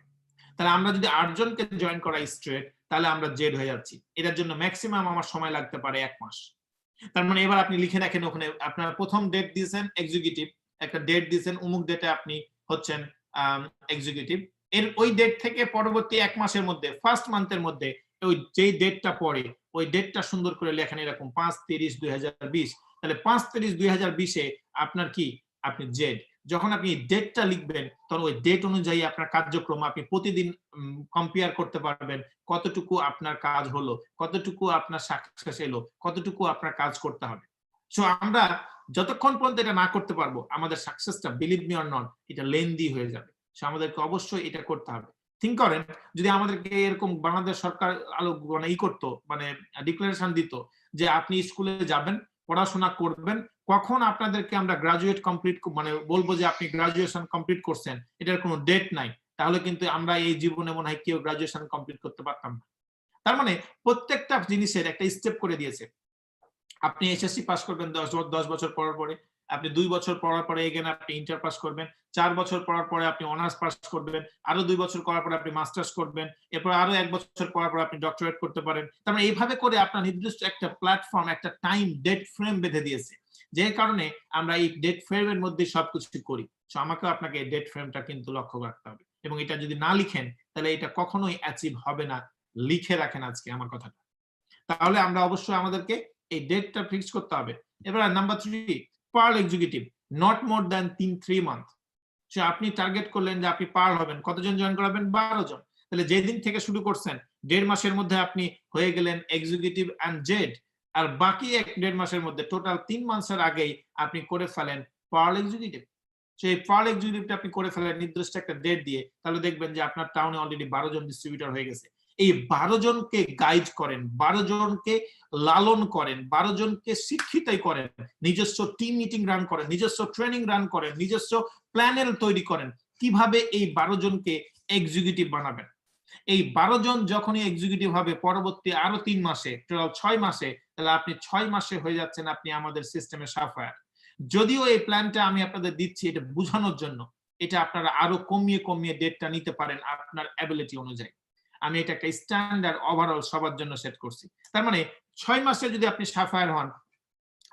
তাহলে আমরা যদি 8 জনকে জয়েন করাই স্ট্রেট, তাহলে আমরা জেড হয়ে যাচ্ছি। এটার জন্য ম্যাক্সিমাম আমার সময় লাগতে পারে 1 মাস। তার মানে এবার আপনি লিখে রাখেন ওখানে আপনার প্রথম ডেট দিয়েছেন এক্সিকিউটিভ, একটা ডেট দিয়েছেন অমুক ডেটে আপনি হচ্ছেন এক্সিকিউটিভ। এর ওই ডেট থেকে পরবর্তী 1 মাসের মধ্যে, ফার্স্ট মান্থের মধ্যে, ওই যেই ডেটটা পড়ে ওই ডেটটা সুন্দর করে লেখেন এরকম 5/30/2020। তাহলে 5/30/2020 আপনার কি, আপনি জেড। যখন আপনি ডেটটা লিখবেন তখন ওই ডেট অনুযায়ী আপনার কার্যক্রম আপনি প্রতিদিন কম্পেয়ার করতে পারবেন, কতটুকু আপনার কাজ হলো, কতটুকু আপনার সাকসেস এলো, কতটুকু আপনার কাজ করতে হবে। সো আমরা যতক্ষণ পর্যন্ত এটা না করতে পারবো আমাদের সাকসেসটা, বিলিভ মি অর নট, এটা লেন্দি হয়ে যাবে। সো আমাদেরকে অবশ্যই এটা করতে হবে। থিঙ্ক করেন যদি আমাদেরকে এরকম বাংলাদেশ সরকার মানে করতো, মানে ডিক্লারেশন দিত যে আপনি স্কুলে যাবেন, পড়াশোনা করবেন, কখন আপনাদেরকে আমরা গ্রাজুয়েট কমপ্লিট মানে বলবো যে আপনি গ্রাজুয়েশন কমপ্লিট করছেন, এটার কোনো ডেট নাই, তাহলে কিন্তু আমরা এই জীবনে মনে হয় কেউ গ্রাজুয়েশন কমপ্লিট করতে পারতাম না। তার মানে প্রত্যেকটা জিনিসের একটা স্টেপ করে দিয়েছে। আপনি এসএসসি পাস করবেন 10 বছর পড়ার পরে, আপনি 2 বছর পড়ার পরে এগেন আপনি ইন্টার পাস করবেন, 4 বছর পড়ার পরে আপনি অনার্স পাস করবেন, আরো 2 বছর করার পরে আপনি মাস্টার্স করবেন, এরপর আরো 1 বছর পড়ার পরে আপনি ডক্টরেট করতে পারেন। তার মানে এইভাবে করে আপনার নির্দিষ্ট একটা প্ল্যাটফর্ম, একটা টাইম ডেট ফ্রেম বেঁধে দিয়েছে, যে কারণে আমরা এই ডেট ফ্রেমের মধ্যে সবকিছু করি। সো আমাকে আপনাকে এই ডেট ফ্রেমটা কিন্তু লক্ষ্য রাখতে হবে, এবং এটা যদি না লিখেন তাহলে এটা কখনোই অ্যাচিভ হবে না। লিখে রাখেন আজকে আমার কথাটা, তাহলে আমরা অবশ্যই আমাদেরকে এই ডেটটা ফিক্স করতে হবে। এবার number 3, pearl executive, not more than 3 month. So আপনি টার্গেট করলেন যে আপনি পার্ল হবেন, কতজন জয়েন করাবেন? 12 জন। তাহলে যেদিন থেকে শুরু করছেন 1.5 মাসের মধ্যে আপনি হয়ে গেলেন এক্সিকিউটিভ এন্ড জেড, আর বাকি 1.5 মাসের মধ্যে টোটাল 3 মাসের আগেই আপনি করে ফেলেন পার্ল এক্সিকিউটিভ। সেই পার্ল এক্সিকিউটিভটা আপনি করে ফেলেন নির্দিষ্ট একটা ডেট দিয়ে, তাহলে দেখবেন যে আপনার টাউনে অলরেডি 12 জন ডিস্ট্রিবিউটর হয়ে গেছে। এই 12 জনকে গাইড করেন, 12 জনকে লালন করেন, 12 জনকে শিক্ষিতই করেন, নিজস্ব টিম মিটিং রান করেন, নিজস্ব ট্রেনিং রান করেন, নিজস্ব প্ল্যানেল তৈরি করেন কিভাবে এই 12 জনকে এক্সিকিউটিভ বানাবেন। এই 12 জন যখনই এক্সিকিউটিভ হবে পরবর্তী আরো 3 মাসে, টোটাল 6 মাসে, তাহলে আপনি 6 মাসে হয়ে যাচ্ছেন আপনি আমাদের সিস্টেমে সাফায়ার। যদিও এই প্ল্যানটা আমি আপনাদের দিচ্ছি এটা বোঝানোর জন্য, এটা আপনারা আরো কমিয়ে ডেটটা নিতে পারেন আপনার অ্যাবিলিটি অনুযায়ী। আমি এটা একটা স্ট্যান্ডার্ড ওভারঅল সবার জন্য সেট করছি। তার মানে 6 মাসে যদি আপনি সাফায়ার হন,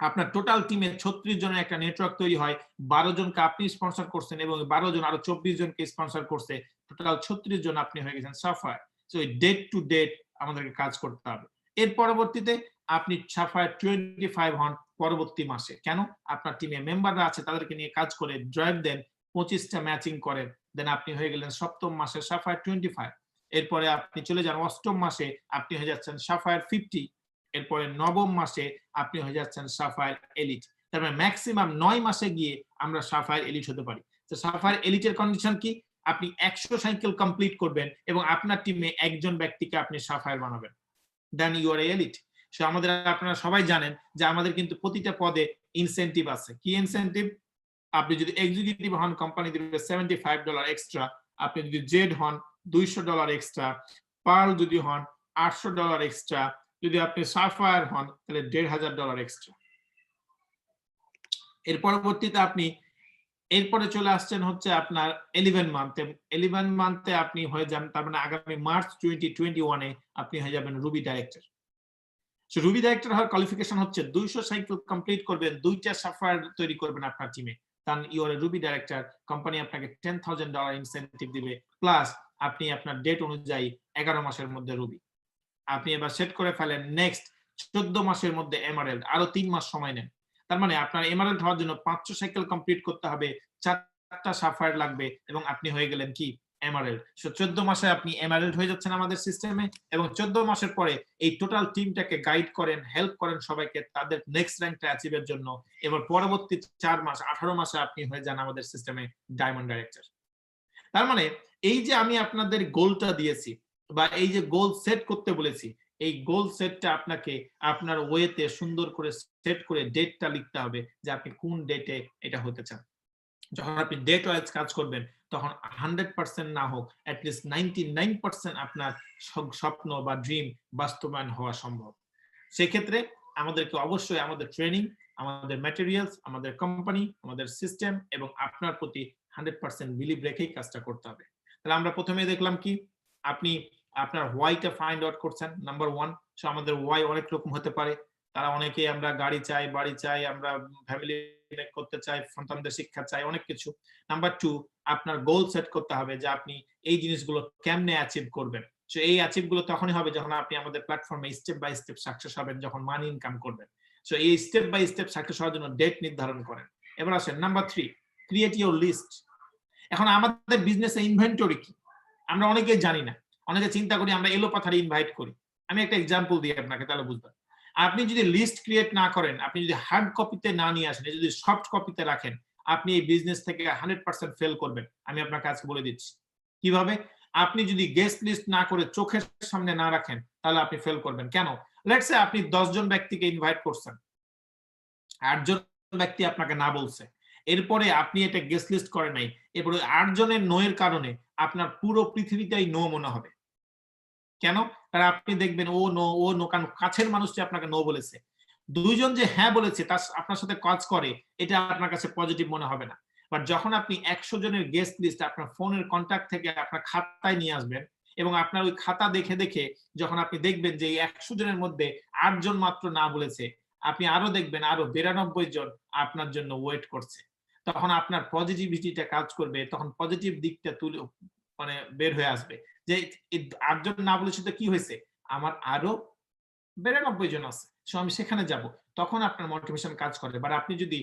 আপনার টোটাল টিমে 36 জনের একটা নেটওয়ার্ক তৈরি হয়, 12 জনকে আপনি স্পন্সর করছেন এবং 12 জন আরো 24 জনকে স্পন্সর করছে, টোটাল 36 জন আপনি হয়ে গেছেন সাফায়ার। সো এই ডেট টু ডেট আমাদেরকে কাজ করতে হবে। এর পরবর্তীতে আপনি সাফায়ার 25 হন পরবর্তী মাসে। কেন? আপনার টিমে মেম্বাররা আছে, তাদেরকে নিয়ে কাজ করে ড্রাইভ দেন, 25টা ম্যাচিং করেন, দেন আপনি হয়ে গেলেন সপ্তম মাসে সাফায়ার 25। এরপরে আপনি চলে যান 8ম মাসে, আপনি হয়ে যাচ্ছেন সাফায়ার 50। এরপরে 9ম মাসে আপনি হয়ে যাচ্ছেন সাফায়ার এলিট। তার মানে ম্যাক্সিমাম 9 মাসে গিয়ে আমরা সাফায়ার এলিট হতে পারি। তো সাফায়ার এলিটের কন্ডিশন কি? আপনি 100 সাইকেল কমপ্লিট করবেন এবং আপনার টিমে একজন ব্যক্তিকে আপনি সাফায়ার বানাবেন। Then you are elite. So আমাদের, আপনারা সবাই জানেন যে আমাদের কিন্তু প্রতিটা পদে ইনসেনটিভ আছে। কি ইনসেনটিভ? আপনি যদি এক্সিকিউটিভ হন, কোম্পানি দিবে $75 এক্সট্রা। আপনি যদি জেড হন, $200 এক্সট্রা। পার্ল যদি হন, $800 এক্সট্রা। যদি আপনি সাফায়ার হন, তাহলে $1,500 এক্সট্রা। এর পরবর্তীতে আপনি এরপরে চলে আসছেন হচ্ছে আপনার 11 মান্থে। 11 মান্থে আপনি হয়ে যান, তার মানে আগামী মার্চ 2021 এ আপনি হয়ে যাবেন Ruby director. So Ruby director হওয়ার কোয়ালিফিকেশন হচ্ছে 200 সাইকেল কমপ্লিট করবেন, 2টা সাফায়ার তৈরি করবেন আপনার টিমে। Then you are a ruby director. Company আপনাকে $10,000 ইনসেনটিভ দিবে, প্লাস আপনি আপনার ডেট অনুযায়ী 11 মাসের মধ্যে রুবি। আপনি এবার সেট করে ফেলেন নেক্সট 14 মাসের মধ্যে এমারেল্ড, আরো 3 মাস সময় নেন। তার মানে আপনার এমারেল্ড হওয়ার জন্য 500 সাইকেল কমপ্লিট করতে হবে, 4টা সাফায়ার লাগবে এবং আপনি হয়ে গেলেন কি এমারেল্ড। সো 14 মাসে আপনি এমারেল্ড হয়ে যাচ্ছেন আমাদের সিস্টেমে, এবং 14 মাসের পরে এই টোটাল টিমটাকে গাইড করেন, হেল্প করেন সবাইকে তাদের নেক্সট র্যাঙ্কটা অ্যাচিভের জন্য। এবার পরবর্তী 4 মাস 18 মাসে আপনি হয়ে যান আমাদের সিস্টেমে ডায়মন্ড ডাইরেক্টর। তার মানে এই যে আমি আপনাদের গোলটা দিয়েছি বা এই যে গোল সেট করতে বলেছি, এই গোল সেটটা আপনাকে আপনার ওয়েতে সুন্দর করে সেট করে ডেটটা লিখতে হবে যে আপনি কোন ডেটে এটা হতে চান। যখন আপনি ডেট ওয়াইজ কাজ করবেন তখন 100% না হোক, অ্যাটলিস্ট 99% আপনার স্বপ্ন বা ড্রিম বাস্তবায়ন হওয়া সম্ভব। সেক্ষেত্রে আমাদেরকে অবশ্যই আমাদের ট্রেনিং, আমাদের ম্যাটেরিয়ালস, আমাদের কোম্পানি, আমাদের সিস্টেম এবং আপনার প্রতি 100% বিলিভ রেখেই কাজটা করতে হবে। তাহলে আমরা প্রথমে দেখলাম কি, আপনি আপনার হোয়াইটা ফাইন্ড আউট করছেন, নাম্বার 1। সো আমাদের হোয়াই অনেক রকম হতে পারে। তারা অনেকেই আমরা গাড়ি চাই, বাড়ি চাই, আমরা ফ্যামিলি করতে চাই, সন্তানদের শিক্ষা চাই, অনেক কিছু। নাম্বার 2, আপনার গোল সেট করতে হবে যে আপনি এই জিনিসগুলো কেমনে অ্যাচিভ করবেন। সো এই অ্যাচিভ গুলো তখনই হবে যখন আপনি আমাদের প্ল্যাটফর্মে স্টেপ বাই স্টেপ সাকসেস হবেন, যখন মানি ইনকাম করবেন। সো এই স্টেপ বাই স্টেপ সাকসেস হওয়ার জন্য ডেট নির্ধারণ করেন। এবার আসেন নাম্বার 3, ক্রিয়েট ইউর লিস্ট। এখন আমাদের বিজনেসে ইনভেন্টরি কি আমরা অনেকেই জানি না। অনেকে চিন্তা করি আমরা এলোপাথারি ইনভাইট করি। আমি একটা এক্সাম্পল দিই আপনাকে, তাহলে বুঝবেন। আপনি যদি লিস্ট ক্রিয়েট না করেন, আপনি যদি হার্ড কপিতে না নিয়ে আসেন, যদি সফট কপিতে রাখেন, আপনি এই বিজনেস থেকে 100% ফেল করবেন। আমি আপনাকে আজকে বলে দিচ্ছি কিভাবে। আপনি যদি গেস্ট লিস্ট না করে চোখের সামনে না রাখেন, তাহলে আপনি ফেল করবেন। কেন? লেটস সে আপনি 10 জন ব্যক্তিকে ইনভাইট করছেন, 8 জন ব্যক্তি আপনাকে না বলছে, এরপরে আপনি এটা গেস্ট লিস্ট করেন নাই, এরপরে 8 জনের নো এর কারণে আপনার পুরো পৃথিবীটাই নো মনে হবে। কেন? কারণ আপনি দেখবেন ও নো, কারণ কাছের মানুষটি আপনাকে নো বলেছে। 2 জন যে হ্যাঁ বলেছে তার আপনার সাথে কাজ করে, এটা আপনার কাছে পজিটিভ মনে হবে না। বাট যখন আপনি 100 জনের গেস্ট লিস্ট আপনার ফোনের কন্টাক্ট থেকে আপনার খাতায় নিয়ে আসবেন এবং আপনার ওই খাতা দেখে দেখে যখন আপনি দেখবেন যে এই 100 জনের মধ্যে 8 জন মাত্র না বলেছে, আপনি আরো দেখবেন আরো 92 জন আপনার জন্য ওয়েট করছে। তখন আপনার পজিটিভিটিটা কাজ করবে, তখন পজিটিভ দিকটা তুলে মানে বের হয়ে আসবে যে 8 জন না বলেছে তো কি হয়েছে, আমার আরো 92 জন আছে, সো আমি সেখানে যাব। তখন আপনার মোটিভেশন কাজ করে। বাট আপনি যদি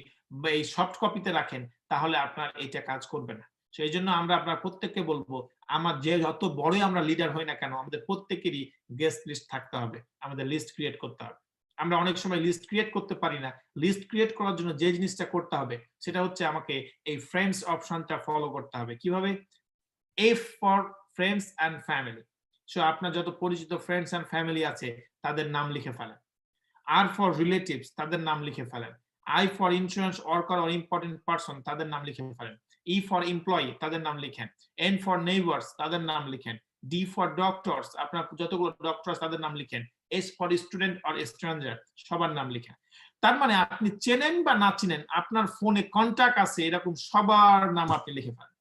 এই সফট কপিতে রাখেন তাহলে আপনার এটা কাজ করবে না। সো এইজন্য আমরা আপনার প্রত্যেককে বলবো, আমার যে যত বড়ই আমরা লিডার হই না কেন, আমাদের প্রত্যেকেরই গেস্ট লিস্ট থাকতে হবে, আমাদের লিস্ট ক্রিয়েট করতে হবে। আমরা অনেক সময় লিস্ট ক্রিয়েট করতে পারি না। লিস্ট ক্রিয়েট করার জন্য যে জিনিসটা করতে হবে সেটা হচ্ছে আমাকে এই ফ্রেন্ডস অপশনটা ফলো করতে হবে। কিভাবে? F for friends and family. So আপনার যত পরিচিত ফ্রেন্ডস এন্ড ফ্যামিলি আছে তাদের নাম লিখে ফেলেন। R for relatives, তাদের নাম লিখে ফেলেন। I for insurance worker or important person, তাদের নাম লিখে ফেলেন। E for employee, তাদের নাম লিখেন। N for neighbors, তাদের নাম লিখেন। D for doctors, আপনার যতগুলো ডক্টর তাদের নাম লিখেন। S for student or stranger, সবার নাম লিখেন। তার মানে আপনি চেনেন বা না চেনেন, আপনার ফোনে কন্টাক্ট আছে এরকম সবার নাম আপনি লিখে ফেলেন।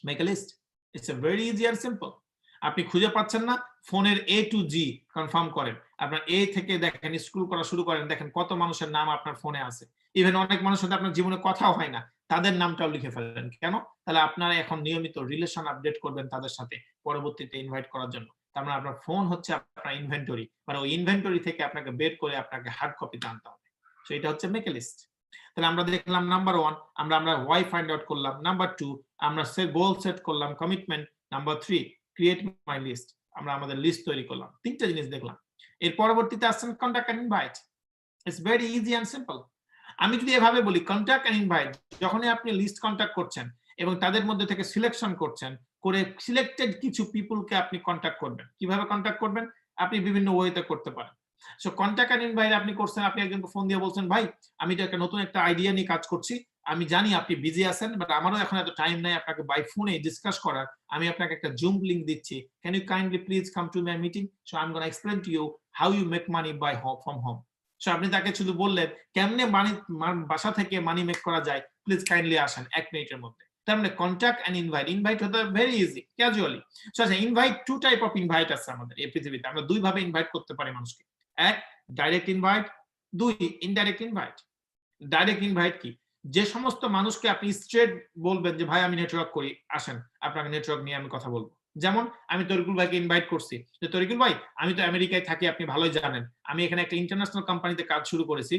Make a list. It's a very easy and simple. আপনি খুঁজে পাচ্ছেন না, ফোনের A to G কনফার্ম করেন। আপনার A থেকে দেখেন, স্ক্রল করা শুরু করেন, দেখেন কত মানুষের নাম আপনার ফোনে আছে। ইভেন অনেক মানুষের সাথে আপনার জীবনে কথাও হয় না, তাদের নামটাও লিখে ফেলেন। কেন? তাহলে আপনারা এখন নিয়মিত রিলেশন আপডেট করবেন তাদের সাথে, পরবর্তীতে ইনভাইট করার জন্য। তার মানে আপনার ফোন হচ্ছে আপনার ইনভেন্টরি, মানে ওই ইনভেন্টরি থেকে আপনাকে বের করে আপনাকে হার্ড কপিতে আনতে হবে। সো এটা হচ্ছে মেক এ লিস্ট। তাহলে আমরা দেখলাম নাম্বার 1 আমরা হোয়াই ফাইন্ড আউট করলাম, নাম্বার 2 আমরা গোল সেট করলাম, commitment, number 3 create my list, আমরা আমাদের লিস্ট তৈরি করলাম, 3টা জিনিস দেখলাম। এর পরবর্তীতে আসছেন contact and invite. It's very easy and simple. আমি যদি এভাবে বলি কন্টাক্ট এন্ড ইনভাইট, যখনই আপনি লিস্ট কন্টাক্ট করছেন এবং তাদের মধ্যে থেকে সিলেকশন করছেন, করে সিলেক্টেড কিছু পিপলকে আপনি কন্টাক্ট করবেন। কিভাবে কন্টাক্ট করবেন? আপনি বিভিন্ন ওয়েতে করতে পারেন। সো কন্টাক্ট এন্ড ইনভাইট আপনি করছেন, আপনি একজনকে ফোন দিয়ে বলছেন, ভাই আমি তো একটা নতুন একটা আইডিয়া নিয়ে কাজ করছি, আমি জানি আপনি বিজি আছেন, বাট আমারও এখন এত টাইম নাই আপনাকে বাই ফোনে ডিসকাস করার, আমি আপনাকে একটা জুম লিংক দিচ্ছি, can you kindly please come to my meeting, so I am gonna explain to you how you make money by home from home. So আপনি তাকে শুধু বললেন কেমনে বাসা থেকে মানি মেক করা যায়, প্লিজ কাইন্ডলি আসেন 1 মিনিটের মধ্যে। তার মানে কন্টাক্ট এন্ড ইনভাইট, ইনভাইট হতে ভেরি ইজি, ক্যাজুয়ালি। সো আচ্ছা, ইনভাইট 2 টাইপ অফ ইনভাইট আছে আমাদের এই পৃথিবীতে, আমরা 2 ভাবে ইনভাইট করতে পারি মানুষকে। 1 direct invite, 2 indirect invite. Direct invite কি? যে সমস্ত মানুষকে আপনি স্ট্রেট বলবেন যে ভাই আমি নেটওয়ার্ক করি, আসেন আপনাকে নেটওয়ার্ক নিয়ে আমি কথা বলবো। যেমন আমি তরিকুল ভাইকে ইনভাইট করছি যে তরিকুল ভাই আমি তো আমেরিকায় থাকি, আপনি ভালোই জানেন, আমি এখানে একটা ইন্টারন্যাশনাল কোম্পানিতে কাজ শুরু করেছি,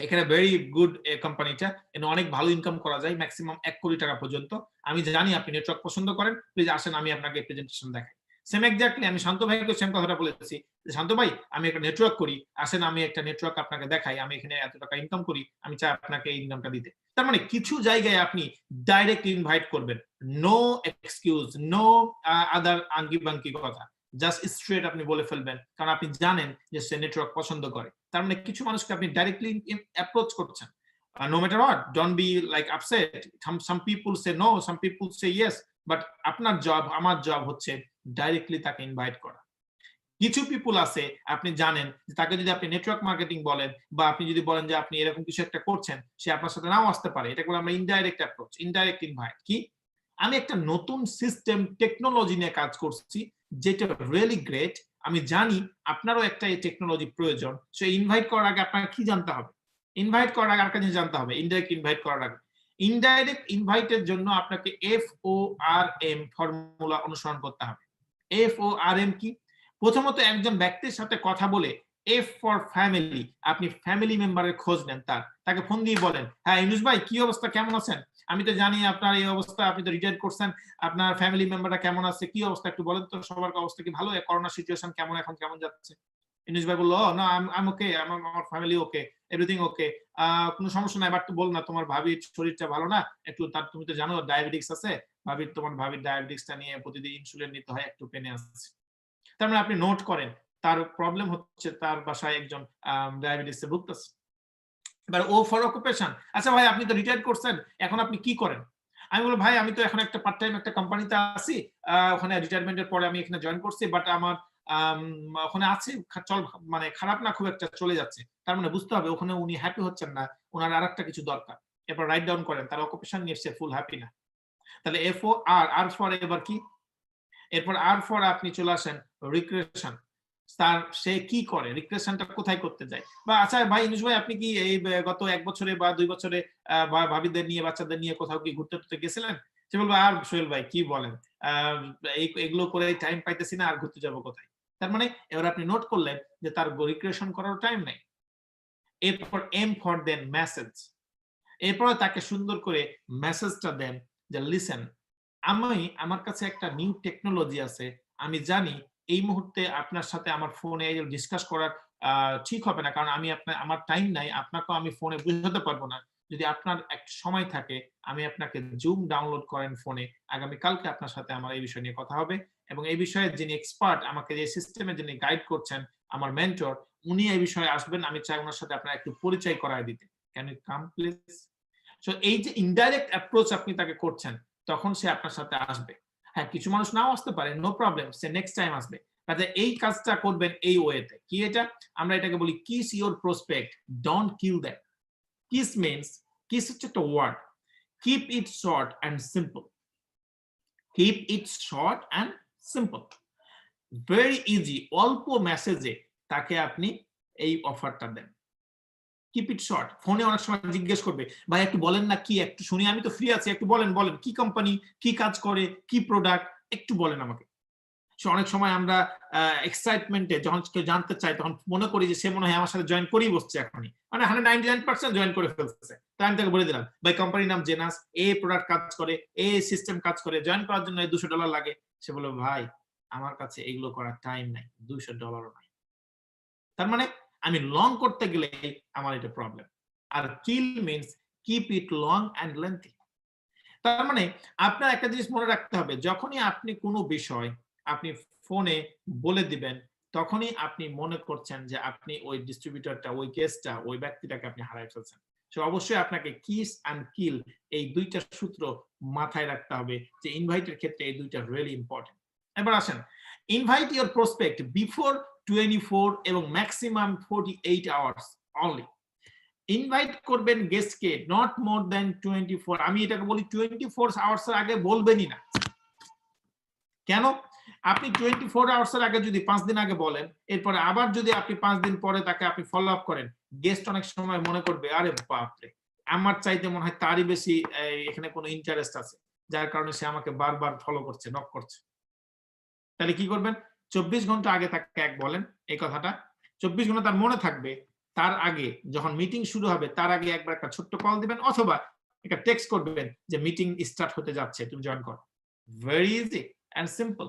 এখানে ভেরি গুড কোম্পানিটা, এখানে অনেক ভালো ইনকাম করা যায়, ম্যাক্সিমাম 1 কোটি টাকা পর্যন্ত। আমি জানি আপনি নেটওয়ার্ক পছন্দ করেন, প্লিজ আসেন আমি আপনাকে প্রেজেন্টেশন দেখাই। সেম এক্স্যাক্টলি আমি শান্ত ভাইকে সেম কথাটা বলেছি যে শান্ত ভাই আমি একটা নেটওয়ার্ক করি, আসেন আমি একটা নেটওয়ার্ক আপনাকে দেখাই, আমি এখানে এত টাকা ইনকাম করি, আমি চাই আপনাকে এই ইনকামটা দিতে। তার মানে কিছু জায়গায় আপনি ডাইরেক্ট ইনভাইট করবেন, নো এক্সকিউজ, নো আদার আঙ্গি বাঙ্কি কথা, জাস্ট স্ট্রেট আপনি বলে ফেলবেন, কারণ আপনি জানেন যে সে নেটওয়ার্ক পছন্দ করে। তার মানে কিছু মানুষকে আপনি ডাইরেক্টলি অ্যাপ্রোচ করছেন। No matter what, don't be like upset. Some people say no, some people say yes, but আপনার জব, আমার জব হচ্ছে ডাইরেক্টলি তাকে ইনভাইট করা। কিছু পিপল আছে আপনি জানেন যে তাকে যদি আপনি নেটওয়ার্ক মার্কেটিং বলেন বা আপনি যদি বলেন যে আপনি এরকম কিছু একটা করছেন, সে আপনার সাথে নাও আসতে পারে, এটাকে বলে আমরা ইনডাইরেক্ট অ্যাপ্রোচ, ইনডাইরেক্ট ইনভাইট। কি? আমি একটা নতুন সিস্টেম টেকনোলজি নিয়ে কাজ করছি যেটা রিয়েলি গ্রেট, আমি জানি আপনারও একটা এই টেকনোলজি প্রয়োজন, সো ইনভাইট করার আগে আপনাকে কি জানতে হবে? ইনভাইট করার আগে আরেকটা জিনিস জানতে হবে, ইনডাইরেক্ট ইনভাইট করার আগে। ইনডাইরেক্ট ইনভাইটের জন্য আপনাকে FORM ফর্মুলা অনুসরণ করতে হবে। FORM কি? প্রথমত একজন ব্যক্তির সাথে কথা বলে F ফর ফ্যামিলি, আপনি ফ্যামিলি মেম্বারের খোঁজ নেন, তাকে ফোন দিয়ে বলেন, হ্যাঁ ইউনুস ভাই কি অবস্থা, কেমন আছেন? আমি তো জানি আপনার এই অবস্থা, আপনি তো রিটায়ার করছেন, আপনার ফ্যামিলি মেম্বাররা কেমন আছে, কি অবস্থা একটু বলেন তো, সবার অবস্থা কি ভালো? করোনা সিচুয়েশন কেমন, এখন কেমন যাচ্ছে? ইউনুস ভাই বললো, না আই ওকে, আমার ফ্যামিলি ওকে, এভরিথিং ওকে, কোনো সমস্যা নাই, বাট বল না তোমার ভাবির শরীরটা ভালো না একটু, তার তুমি তো জানো ডায়াবেটিস আছে, তোমার ভাবির ডায়াবেটিসটা নিয়ে প্রতিদিন ইনসুলিন নিতে হয়, একটু পেনে আসছে। তার মানে আপনি নোট করেন তার প্রবলেম হচ্ছে, তার বাসায় একজন ডায়াবেটিসে ভুগতেছে। এবার ও ফর অকুপেশন, আচ্ছা ভাই আপনি তো রিটায়ার করছেন, এখন আপনি কি করেন? আমি বললাম ভাই আমি তো এখন একটা পার্ট টাইম একটা কোম্পানিতে আছি, ওখানে রিটায়ারমেন্টের পরে আমি এখানে জয়েন করছি, বাট আমার ওখানে আছে, চল মানে খারাপ না খুব একটা, চলে যাচ্ছে। তার মানে বুঝতে হবে ওখানে উনি হ্যাপি হচ্ছেন না, ওনার আরেকটা কিছু দরকার। এরপর রাইট ডাউন করেন তার অকুপেশন নিয়ে সে ফুল হ্যাপি না। তাহলে FOR, আর ফর এবার কি? এরপর আর ফর আপনি চলে আসেন রিক্রিয়েশন, তার সে কি করে, রিক্রিয়েশনটা কোথায় করতে যায়, বা আচ্ছা ভাই ইউনুস ভাই আপনি কি এই গত 1 বছরে বা 2 বছরে ভাবিদের নিয়ে বাচ্চাদের নিয়ে কোথাও কি ঘুরতে টুরতে গেছিলেন? সে বলবে আর সোহেল ভাই কি বলেন, এগুলো করে টাইম পাইতেছি না, আর ঘুরতে যাব কোথায়? তার মানে এবার আপনি নোট করলেন যে তার রিক্রিয়েশন করার টাইম নাই। এরপর এম ফর দেন মেসেজ, এরপরে তাকে সুন্দর করে মেসেজটা দেন যে লিসেন, আমার কাছে একটা নিউ টেকনোলজি আছে, আমি জানি এই মুহূর্তে আপনার সাথে আমার ফোনে ডিসকাস করার ঠিক হবে না, কারণ আমার টাইম নাই, আপনাকেও আমি ফোনে বুঝাতে পারবো না। যদি আপনার একটা সময় থাকে আমি আপনাকে জুম ডাউনলোড করেন ফোনে, আগামী কালকে আপনার সাথে আমার এই বিষয় নিয়ে কথা হবে, এবং এই বিষয়ে যিনি এক্সপার্ট, আমাকে যে সিস্টেমে যিনি গাইড করছেন, আমার মেন্টর, উনি এই বিষয়ে আসবেন, আমি চাই ওনার সাথে আপনার একটু পরিচয় করায় দিতে, can you come please? So এই যে ইনডাইরেক্ট অ্যাপ্রোচ আপনি তাকে করছেন, তখন সে আপনার সাথে আসবে। হ্যাঁ কিছু মানুষ নাও আসতে পারে, নো প্রবলেম, সে নেক্সট টাইম আসবে। কাজে এই কাজটা করবেন এই ওয়েতে। কি এটা? আমরা এটাকে বলি kiss your prospect, don't kill them. Kiss means, kiss হচ্ছে একটা word, keep it short and simple, keep it short and simple, very easy, অল্প মেসেজে তাকে আপনি এই অফারটা দেন। Keep it short. ফোনে অনেক সময় জিজ্ঞেস করবে, ভাই একটু বলেন না কি, একটু শুনি, আমি তো ফ্রি আছি, একটু বলেন কি কোম্পানি, কি কাজ করে, কি প্রোডাক্ট, একটু বলেন আমাকে। অনেক সময় আমরা এক্সাইটমেন্টে যখন কেউ জানতে চাই তখন মনে করি যে সে মনে হয় আমার সাথে জয়েন করেই বসছে এখনই, মানে 199% জয়েন করে ফেলতেছে। তাই আমি তাকে বলে দিলাম, ভাই কোম্পানির নাম জেনাস, এ প্রোডাক্ট কাজ করে, এ সিস্টেম কাজ করে, জয়েন করার জন্য $200 লাগে। সে বলল, ভাই আমার কাছে এগুলো করার টাইম নাই, $200 নাই। তার মানে আমি লং করতে গেলে আমার এটা প্রবলেম। আর kill means keep it long and lengthy. তার মানে আপনার একটা জিনিস মনে রাখতে হবে, যখনই আপনি কোনো বিষয় আপনি ফোনে বলে দিবেন, তখনই আপনি মনে করছেন যে আপনি ওই ডিস্ট্রিবিউটরটা, ওই গেস্টটা, ওই ব্যক্তিটাকে আপনি হারায় ফেলছেন। অবশ্যই আপনাকে কিস অ্যান্ড কিল এই ২টা সূত্র মাথায় রাখতে হবে, যে ইনভাইটের ক্ষেত্রে এই ২টা রিয়েলি ইম্পর্টেন্ট। এবার আসেন, ইনভাইট ইওর প্রসপেক্ট বিফোর 24 এবং ম্যাক্সিমাম 48 আওয়ার্স অনলি। ইনভাইট করবেন গেস্টকে নট মোর দ্যান 24, আমি এটাকে বলি 24 আওয়ার্স এর আগে বলবেনই না। কেন? আপনি 24 আওয়ার্স এর আগে যদি 5 দিন আগে বলেন, এরপরে আবার যদি আপনি 5 দিন পরে তাকে আপনি ফলো আপ করেন, গেস্ট অনেক সময় মনে করবে, আরে বাপরে, আমার চাইতে মনে হয় তারই বেশি এখানে কোনো ইন্টারেস্ট আছে, যার কারণে সে আমাকে বারবার ফলো করছে, নক করছে। তাহলে কি করবেন? 24 ঘন্টা আগে তাকে এক বলেন এই কথাটা, 24 ঘন্টা তার মনে থাকবে। তার আগে যখন মিটিং শুরু হবে তার আগে একবার একটা ছোট্ট কল দিবেন, অথবা একটা টেক্সট করবেন যে মিটিং স্টার্ট হতে যাচ্ছে, তুমি জয়েন করো। Very easy and simple.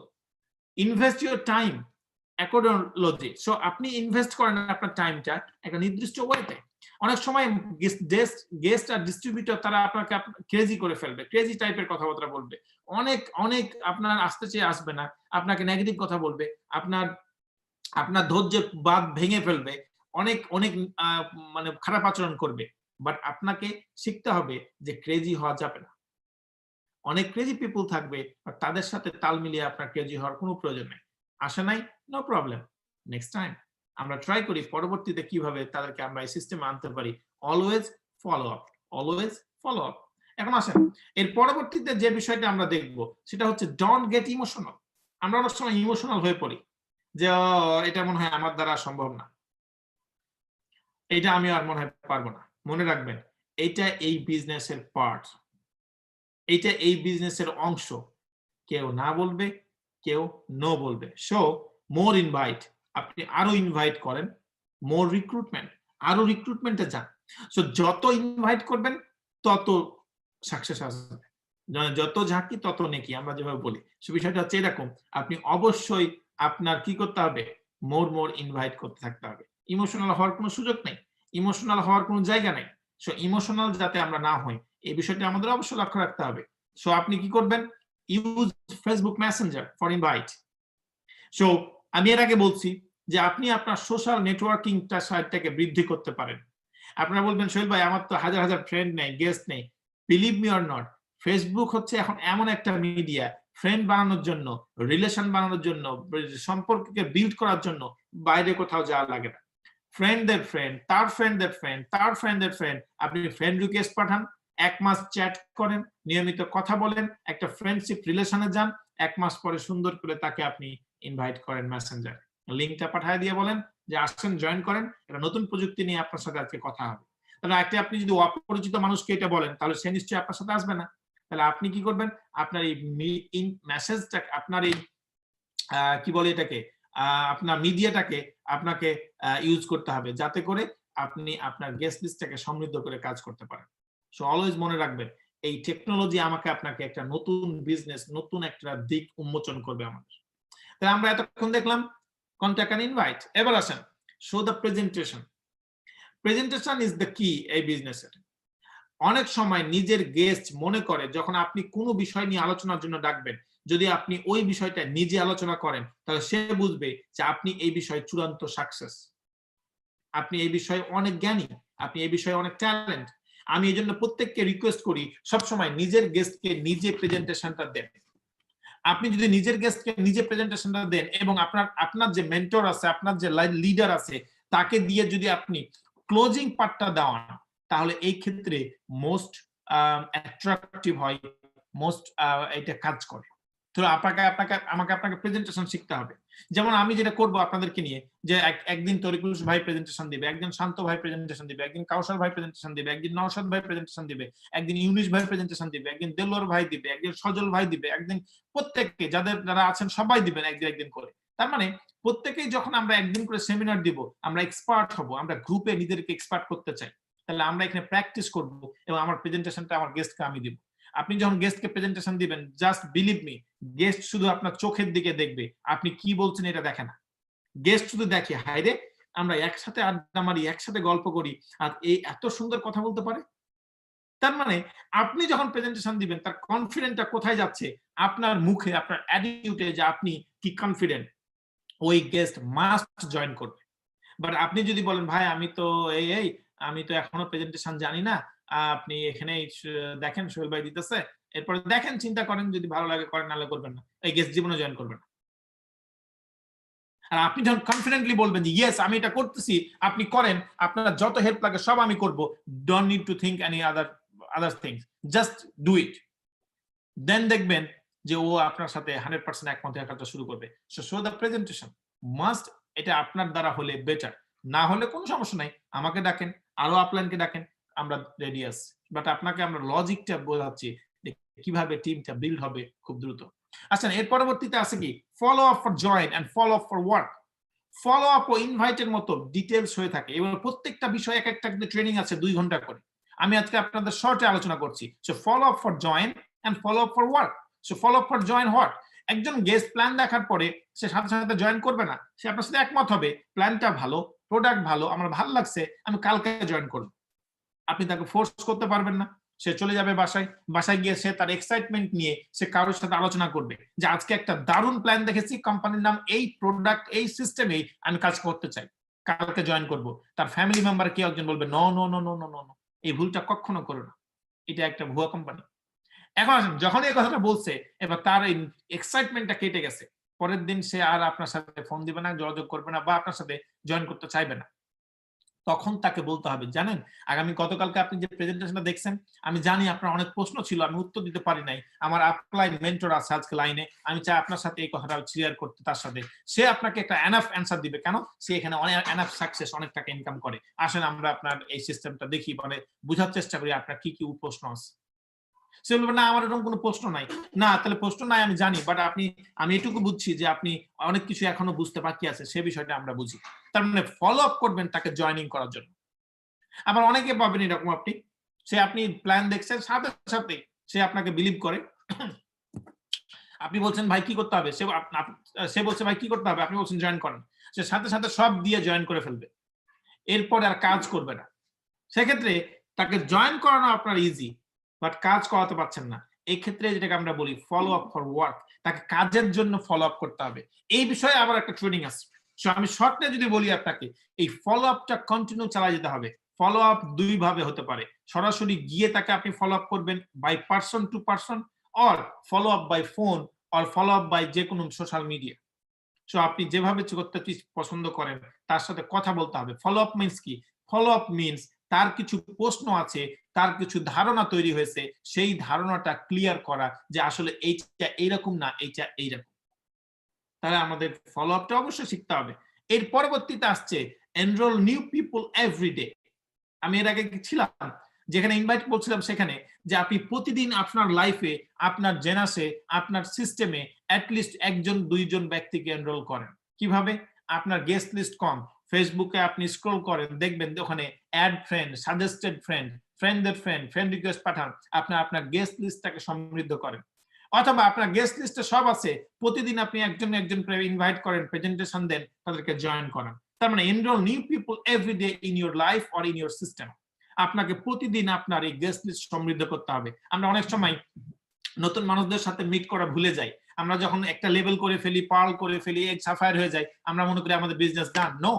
Invest your time accordingly. So আপনি ইনভেস্ট করেন আপনার টাইমটা একটা নির্দিষ্ট ওয়েতে। অনেক সময় গেস্ট আর ডিস্ট্রিবিউটর তারা আপনাকে ক্রেজি করে ফেলবে, ক্রেজি টাইপের কথাবার্তা বলবে, অনেক অনেক আপনার আসতে চেয়ে আসবে না, আপনাকে নেগেটিভ কথা বলবে, আপনার আপনার ধৈর্যের বাঁধ ভেঙে ফেলবে, অনেক অনেক মানে খারাপ আচরণ করবে। বাট আপনাকে শিখতে হবে যে ক্রেজি হওয়া যাবে না। অনেক ক্রেজি পিপল থাকবে, তাদের সাথে তাল মিলিয়ে আপনার ক্রেজি হওয়ার কোনো প্রয়োজন নেই। আসে নাই, নো প্রবলেম, নেক্সট টাইম আমরা ট্রাই করি পরবর্তীতে কিভাবে তাদেরকে আমরা এই সিস্টেমে আনতে পারি। Always follow up, always follow up. এখন আসেন, এর পরবর্তীতে যে বিষয়টা আমরা দেখব সেটা হচ্ছে ডোন্ট গেট ইমোশনাল। আমরা অনেক সময় ইমোশনাল হয়ে পড়ি যে এটা মনে হয় আমার দ্বারা সম্ভব না, এটা আমি আর মনে হয় পারবো না। মনে রাখবেন, এটা এই বিজনেসের পার্ট, এটা এই বিজনেসের অংশ। কেউ না বলবে, কেউ নো বলবে। সো মোর ইনভাইট, আপনি আরো ইনভাইট করেন, মোর রিক্রুটমেন্ট, আরো রিক্রুটমেন্টে যান। সো যত ইনভাইট করবেন তত সাকসেস আসবে। যত ঝাঁকি তত নেকি, আমরা যেভাবে বলি। সো বিষয়টা হচ্ছে এরকম, আপনি অবশ্যই আপনার কি করতে হবে, মোর ইনভাইট করতে থাকতে হবে। ইমোশনাল হওয়ার কোনো সুযোগ নেই, ইমোশনাল হওয়ার কোনো জায়গা নেই। সো ইমোশনাল যাতে আমরা না হই, এই বিষয়টা আমাদের অবশ্যই লক্ষ্য রাখতে হবে। সো আপনি কি করবেন, use Facebook Messenger for invite. So আমি এর আগে বলছি যে আপনি আপনার সোশ্যাল নেটওয়ার্কিংটা সাইটটাকে বৃদ্ধি করতে পারেন। আপনারা বলবেন, সোহেল ভাই আমার তো হাজার হাজার ফ্রেন্ড নেই, গেস্ট নেই। Believe me or not, Facebook হচ্ছে এখন এমন একটা মিডিয়া, ফ্রেন্ড বানানোর জন্য, রিলেশন বানানোর জন্য, সম্পর্ককে বিল্ড করার জন্য বাইরে কোথাও যাওয়া লাগে না। ফ্রেন্ডদের ফ্রেন্ড, তার ফ্রেন্ডদের ফ্রেন্ড, তার ফ্রেন্ডদের ফ্রেন্ড, আপনি ফ্রেন্ড রিকোয়েস্ট পাঠান, 1 মাস চ্যাট করেন, নিয়মিত কথা বলেন, একটা ফ্রেন্ডশিপ রিলেশনে যান, 1 মাস পরে সুন্দর করে তাকে আপনি ইনভাইট করেন মেসেঞ্জারে। লিংকটা পাঠিয়ে দিয়ে বলেন যে আসেন, জয়েন করেন, একটা নতুন প্রযুক্তি নিয়ে আপনার সাথে আজকে কথা হবে। তাহলে একটা আপনি যদি অপরিচিত মানুষকে এটা বলেন, তাহলে সে নিশ্চয়ই আপনার সাথে আসবে না। তাহলে আপনি কি করবেন, আপনার এই মেসেজটা, আপনার এই কি বলে এটাকে, আপনার মিডিয়াটাকে আপনাকে ইউজ করতে হবে, যাতে করে আপনি আপনার গেস্ট লিস্টটাকে সমৃদ্ধ করে কাজ করতে পারেন। সো অলওয়েজ মনে রাখবেন, এই টেকনোলজি আমাকে আপনাকে একটা নতুন বিজনেস, নতুন একটা দিক উন্মোচন করবে আমাদের। তাহলে আমরা এতক্ষণ দেখলাম কন্টাক্ট এন্ড ইনভাইট। এবার আসেন, show the presentation. Presentation is the key এই বিজনেসের। অনেক সময় নিজের গেস্ট মনে করে যখন আপনি কোনো বিষয় নিয়ে আলোচনার জন্য ডাকবেন, যদি আপনি ওই বিষয়টা নিজে আলোচনা করেন, তাহলে সে বুঝবে যে আপনি এই বিষয়ে চূড়ান্ত সাকসেস, আপনি এই বিষয়ে অনেক জ্ঞানী, আপনি এই বিষয়ে অনেক ট্যালেন্ট। আমি এই জন্য প্রত্যেককে রিকোয়েস্ট করি সবসময় নিজের গেস্টকে নিজে প্রেজেন্টেশনটা দেন। আপনি যদি নিজের গেস্টকে নিজে প্রেজেন্টেশনটা দেন এবং আপনার যে মেন্টর আছে, আপনার যে লিডার আছে, তাকে দিয়ে যদি আপনি ক্লোজিং পার্টটা দেওয়ান, তাহলে এই ক্ষেত্রে মোস্ট অ্যাট্রাকটিভ হয়, মোস্ট এটা কাজ করে। তো আমাকে প্রেজেন্টেশন শিখতে হবে। যেমন আমি যেটা করব আপনাদেরকে নিয়ে, যে একদিন তরিকুল ভাই প্রেজেন্টেশন দিবে, একদিন শান্ত ভাই প্রেজেন্টেশন দিবে, একদিন কাউসার ভাই প্রেজেন্টেশন দিবে, একদিন নওশাদ ভাই প্রেজেন্টেশন দিবে, একদিন ইউনিস ভাই প্রেজেন্টেশন দিবে, একদিন দেলোয়ার ভাই দিবে, একদিন সজল ভাই দিবে, একদিন প্রত্যেককে যারা আছেন সবাই দিবেন একদিন করে। তার মানে প্রত্যেকেই যখন আমরা একদিন করে সেমিনার দিব, আমরা এক্সপার্ট হব, আমরা গ্রুপে নিজেদেরকে এক্সপার্ট করতে চাই, তাহলে আমরা এখানে প্র্যাকটিস করব এবং আমার প্রেজেন্টেশনটা আমার গেস্টকে আমি দিব। আপনি যখন গেস্টকে প্রেজেন্টেশন দিবেন, জাস্ট বিলিভ মি, গেস্ট শুধু আপনার চোখের দিকে দেখবে, আপনি কি বলছেন এটা দেখে না। গেস্ট শুধু দেখে, হায়রে আমরা একসাথে আড্ডা মারি, একসাথে গল্প করি, আর এই এত সুন্দর কথা বলতে পারে। তার মানে আপনি যখন প্রেজেন্টেশন দিবেন, তার কনফিডেন্টটা কোথায় যাচ্ছে? আপনার মুখে, আপনার অ্যাটিটিউডে, যে আপনি কি কনফিডেন্ট, ওই গেস্ট মাস্ট জয়েন করবে। বাট আপনি যদি বলেন, ভাই আমি তো আমি তো এখনো প্রেজেন্টেশন জানি না, আপনি এখানে দেখেন সোহেল ভাই দিতেছে, এরপরে দেখেন, চিন্তা করেন, যদি ভালো লাগে করেন, নাহলে করবেন না, এই গেস্ট জীবনে জয়েন করবেন না। আর আপনি যখন কনফিডেন্টলি বলবেন যে ইয়েস আমি এটা করতেছি, আপনি করেন, আপনার যত হেল্প লাগে সব আমি করব, don't need to think any other things, just do it. Then দেখবেন যে ও আপনার সাথে 100% একমত হয়ে কাজটা শুরু করবে। সো দ্য প্রেজেন্টেশন মাস্ট, এটা আপনার দ্বারা হলে বেটার, না হলে কোনো সমস্যা নাই, আমাকে ডাকেন, আরো আপলাইনকে ডাকেন, আমরা রেডি আছি। বাট আপনাকে আমরা লজিকটা বোঝাচ্ছি যে কিভাবে টিমটা বিল্ড হবে খুব দ্রুত। আচ্ছা, এর পরবর্তীতে আছে কি follow up for join and follow up for work. Follow up ও ইনভাইটের মতো ডিটেইলস হয়ে থাকে, এবং প্রত্যেকটা বিষয় এক একটা কিন্তু ট্রেনিং আছে 2 ঘন্টা করে। আমি আজকে আপনাদের শর্টে আলোচনা করছি। So follow up for join and follow up for work. So follow up for join what? একজন গেস্ট প্ল্যান দেখার পরে সে সাথে সাথে জয়েন করবে না, সে আপনার সাথে একমত হবে, প্ল্যানটা ভালো, প্রোডাক্ট ভালো, আমার ভালো লাগছে, আমি কালকে জয়েন করব। আপনি তাকে ফোর্স করতে পারবেন না, সে চলে যাবে বাসায়, বাসায় গিয়ে সে তার এক্সাইটমেন্ট নিয়ে সে কারোর সাথে আলোচনা করবে যে আজকে একটা দারুণ প্ল্যান দেখেছি, কোম্পানির নাম এই, প্রোডাক্ট এই, সিস্টেমে আমি কাজ করতে চাই, কালকে জয়েন করব। তার ফ্যামিলি মেম্বার কেউ একজন বলবে no no no no no no, এই ভুলটা কখনো করো না, এটা একটা ভুয়া কোম্পানি। এখন আসেন, যখন এই কথাটা বলছে, এবার তার এই এক্সাইটমেন্টটা কেটে গেছে, পরের দিন সে আর আপনার সাথে ফোন দিবে না, যোগাযোগ করবে না, বা আপনার সাথে জয়েন করতে চাইবে না। তখন তাকে বলতে হবে, জানেন আগামী গতকালকে আপনি যে প্রেজেন্টেশনটা দেখছেন, আমি জানি আপনার অনেক প্রশ্ন ছিল, আমি উত্তর দিতে পারি নাই, আমার আপলাইন মেন্টর আছে আজকে লাইনে, আমি চাই আপনার সাথে এই কথাটা শেয়ার করতে, তার সাথে সে আপনাকে একটা এনাফ অ্যান্সার দিবে, কেন সে এখানে অনেক এনাফ সাকসেস, অনেক টাকা ইনকাম করে। আসেন আমরা আপনার এই সিস্টেমটা দেখি, মানে বোঝার চেষ্টা করি আপনার কি কি প্রশ্ন আছে। সে বলবে না আমার এরকম কোনো প্রশ্ন নাই। না, তাহলে প্রশ্ন নাই আমি জানি, বাট আমি এটুকু বুঝছি যে আপনি অনেক কিছু এখনো বুঝতে বাকি আছে, সে বিষয়টা আমরা বুঝি। তার মানে ফলো আপ করবেন তাকে জয়েনিং করার জন্য। আবার অনেকে পাবেন এরকম, আপনি প্ল্যান দেখছেন, সাথে সাথে সে আপনাকে বিলিভ করে। আপনি বলছেন ভাই কি করতে হবে, সে বলছে ভাই কি করতে হবে, আপনি বলছেন জয়েন করেন, সে সাথে সাথে সব দিয়ে জয়েন করে ফেলবে, এরপর আর কাজ করবে না। সেক্ষেত্রে তাকে জয়েন করানো আপনার ইজি, বাট কাজ করাতে পারছেন না। এই ক্ষেত্রে যেটাকে আমরা বলি ফলো আপ ফর ওয়ার্ক, তাকে কাজের জন্য ফলো আপ করতে হবে। এই বিষয়ে আবার একটা ট্রেনিং আছে। সো আমি শর্টে যদি বলি আপনাকে, এই ফলো আপটা কন্টিনিউ চালিয়ে যেতে হবে। ফলো আপ 2 ভাবে হতে পারে, সরাসরি গিয়ে তাকে আপনি ফলো আপ করবেন by person to person, or follow up by phone, or follow up by যে কোনো সোশ্যাল মিডিয়া। সো আপনি যেভাবে করতে পছন্দ করেন তার সাথে কথা বলতে হবে। ফলো আপ মিন্স কি? ফলো আপ মিন্স তার কিছু প্রশ্ন আছে, তার কিছু ধারণা তৈরি হয়েছে, সেই ধারণাটা ক্লিয়ার করা যে আসলে এইটা এইরকম না, এইটা এইরকম। তাহলে আমাদের ফলো আপটা অবশ্যই শিখতে হবে। এর পরবর্তীতে আসছে enroll new people every day. আমি এর আগে ছিলাম যেখানে ইনভাইট বলছিলাম, সেখানে যে আপনি প্রতিদিন আপনার লাইফে, আপনার জেনাসে, আপনার সিস্টেমে অ্যাটলিস্ট 1-2 জন ব্যক্তিকে এনরোল করেন। কিভাবে? আপনার গেস্ট লিস্ট কম, ফেসবুকে আপনি স্ক্রল করেন, দেখবেন ওখানে অ্যাড ফ্রেন্ড, সাজেস্টেড ফ্রেন্ড, ফ্রেন্ডের ফ্রেন্ড রিকোয়েস্ট পাঠান, আপনার গেস্ট লিস্টটাকে সমৃদ্ধ করেন। অথবা আপনার গেস্ট লিস্টে সব আছে, প্রতিদিন আপনি একজন করে ইনভাইট করেন, প্রেজেন্টেশন দেন, তাদেরকে জয়েন করান। তার মানে enroll new people every day in your life or in your system. আপনাকে প্রতিদিন আপনার এই গেস্ট লিস্ট সমৃদ্ধ করতে হবে। আমরা অনেক সময় নতুন মানুষদের সাথে মিট করা ভুলে যাই। আমরা যখন একটা লেভেল করে ফেলি, পার্ল করে ফেলি, এক সাফায়ার হয়ে যায়, আমরা মনে করি আমাদের business done. No,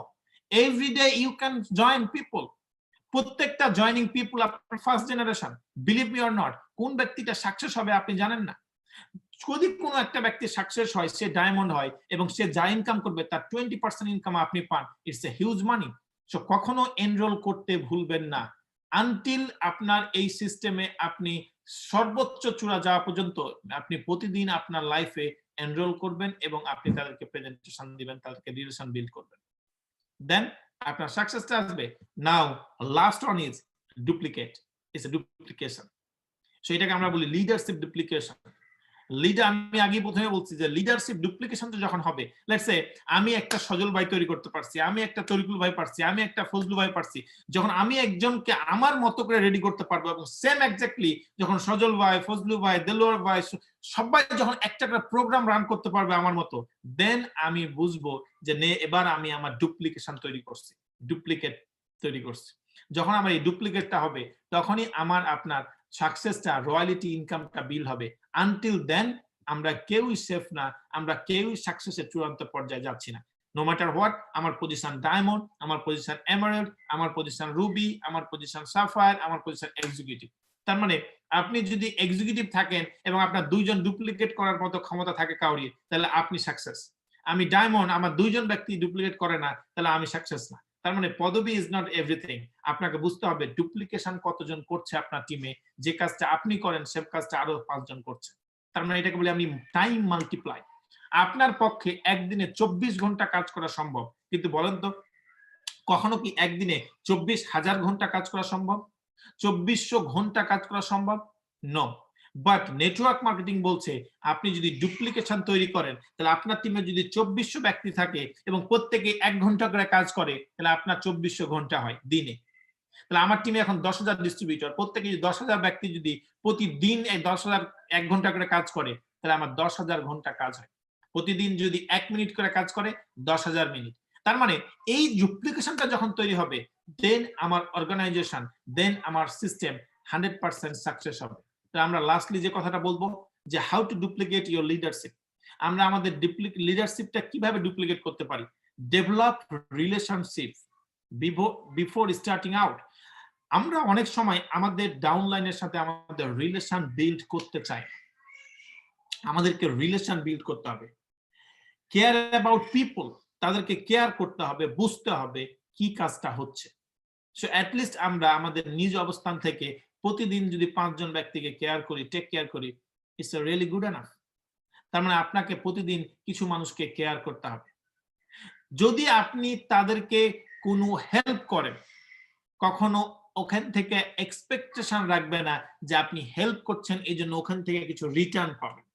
every day you can join people. প্রত্যেকটা জয়নিং পিপল আপনার first generation. Believe me or not, কোন ব্যক্তিটা সাকসেস হবে আপনি জানেন না। যদি কোনো একটা ব্যক্তি সাকসেস হয়, সে ডায়মন্ড হয়, এবং সে যা ইনকাম করবে তার 20% ইনকাম আপনি পান, it's a huge money. So কখনো এনরোল করতে ভুলবেন না। আনটিল আপনার এই সিস্টেমে আপনি সর্বোচ্চ চূড়া যাওয়া পর্যন্ত আপনি প্রতিদিন আপনার লাইফে এনরোল করবেন এবং আপনি তাদেরকে প্রেজেন্টেশন দিবেন, তাদেরকে রিলেশন বিল্ড করবেন, দেন আপনার সাকসেসটা আসবে। Now last one is duplicate, it's a duplication. So এটাকে আমরা বলি লিডারশিপ ডুপ্লিকেশন। লিডার, আমি আগে প্রথমে বলছি যে লিডারশিপ ডুপ্লিকেশনটা যখন হবে, লেটস সে আমি একটা সজল ভাই তৈরি করতে পারছি, আমি একটা তরিকুল ভাই পারছি, আমি একটা ফজলু ভাই পারছি, যখন আমি একজনকে আমার মতো করে রেডি করতে পারবো এবং সেম এক্স্যাক্টলি যখন সজল ভাই, ফজলু ভাই, দেলোয়ার ভাই সবাই যখন একটা প্রোগ্রাম রান করতে পারবে আমার মতো, দেন আমি বুঝবো যে এবার আমি আমার ডুপ্লিকেশন তৈরি করছি, ডুপ্লিকেট তৈরি করছি। যখন আমার এই ডুপ্লিকেটটা হবে তখনই আমার আপনার সাকসেসটা, রয়্যালিটি ইনকামটা বিল হবে। আনটিল দেন আমরা কেউই সেফ না, আমরা কেউই সাকসেসের চূড়ান্ত পর্যায়ে যাচ্ছি না। নো ম্যাটার হোয়াট, আমার পজিশন ডায়মন্ড, আমার পজিশন এমারাল্ড, আমার পজিশন রুবি, আমার পজিশন সাফায়ার, আমার পজিশন এক্সিকিউটিভ। তার মানে আপনি যদি এক্সিকিউটিভ থাকেন এবং আপনার দুইজন ডুপ্লিকেট করার মতো ক্ষমতা থাকে কাউরি, তাহলে আপনি সাকসেস। আমি ডায়মন্ড, আমার দুইজন ব্যক্তি ডুপ্লিকেট করে না, তাহলে আমি সাকসেস না। তার মানে পদবি ইজ নট এভরিথিং। আপনাকে বুঝতে হবে ডুপ্লিকেশন কতজন করছে আপনার টিমে, যে কাজটা আপনি করেন সে কাজটা আরো 5 জন করছে। তার মানে এটাকে বলি আমি টাইম মাল্টিপ্লাই। আপনার পক্ষে একদিনে 24 ঘন্টা কাজ করা সম্ভব, কিন্তু বলেন তো কখনো কি একদিনে 24,000 ঘন্টা কাজ করা সম্ভব? 2400 ঘন্টা কাজ করা সম্ভব? নো। বাট নেটওয়ার্ক মার্কেটিং বলছে আপনি যদি ডুপ্লিকেশন তৈরি করেন, তাহলে আপনার টিমে যদি 2400 ব্যক্তি থাকে এবং প্রত্যেকে 1 ঘন্টা করে কাজ করে, তাহলে আপনার 2400 ঘন্টা হয় দিনে। তাহলে আমার টিমে এখন 10,000 ডিস্ট্রিবিউটর, প্রত্যেকে 10,000 ব্যক্তি যদি প্রতিদিন এই 10,000 1 ঘন্টা করে কাজ করে, তাহলে আমার 10,000 ঘন্টা কাজ হয়। প্রতিদিন যদি 1 মিনিট করে কাজ করে 10,000 মিনিট। তার মানে এই ডুপ্লিকেশনটা যখন তৈরি হবে, দেন আমার অর্গানাইজেশন, দেন আমার সিস্টেম 100% সাকসেস হবে। তো আমরা লাস্টলি যে কথাটা বলবো যে how to duplicate your leadership. আমরা আমাদের লিডারশিপটা কিভাবে ডুপ্লিকেট করতে পারি? Develop relationship before starting out. আমরা অনেক সময় আমাদের ডাউনলাইনের সাথে আমাদের রিলেশন বিল্ড করতে চাই। আমাদেরকে রিলেশন বিল্ড করতে হবে। কেয়ার অ্যাবাউট পিপল, তাদেরকে কেয়ার করতে হবে, বুঝতে হবে কি কাজটা হচ্ছে। সো অ্যাট লিস্ট আমরা আমাদের নিজ অবস্থান থেকে প্রতিদিন যদি 5 জন ব্যক্তিকে কেয়ার করি, টেক কেয়ার করি, it's a really good enough. তার মানে আপনাকে প্রতিদিন কিছু মানুষকে কেয়ার করতে হবে। যদি আপনি তাদেরকে কোনো হেল্প করেন, কখনো ওখান থেকে এক্সপেকটেশন রাখবে না যে আপনি হেল্প করছেন এই জন্য ওখান থেকে কিছু রিটার্ন পাবেন।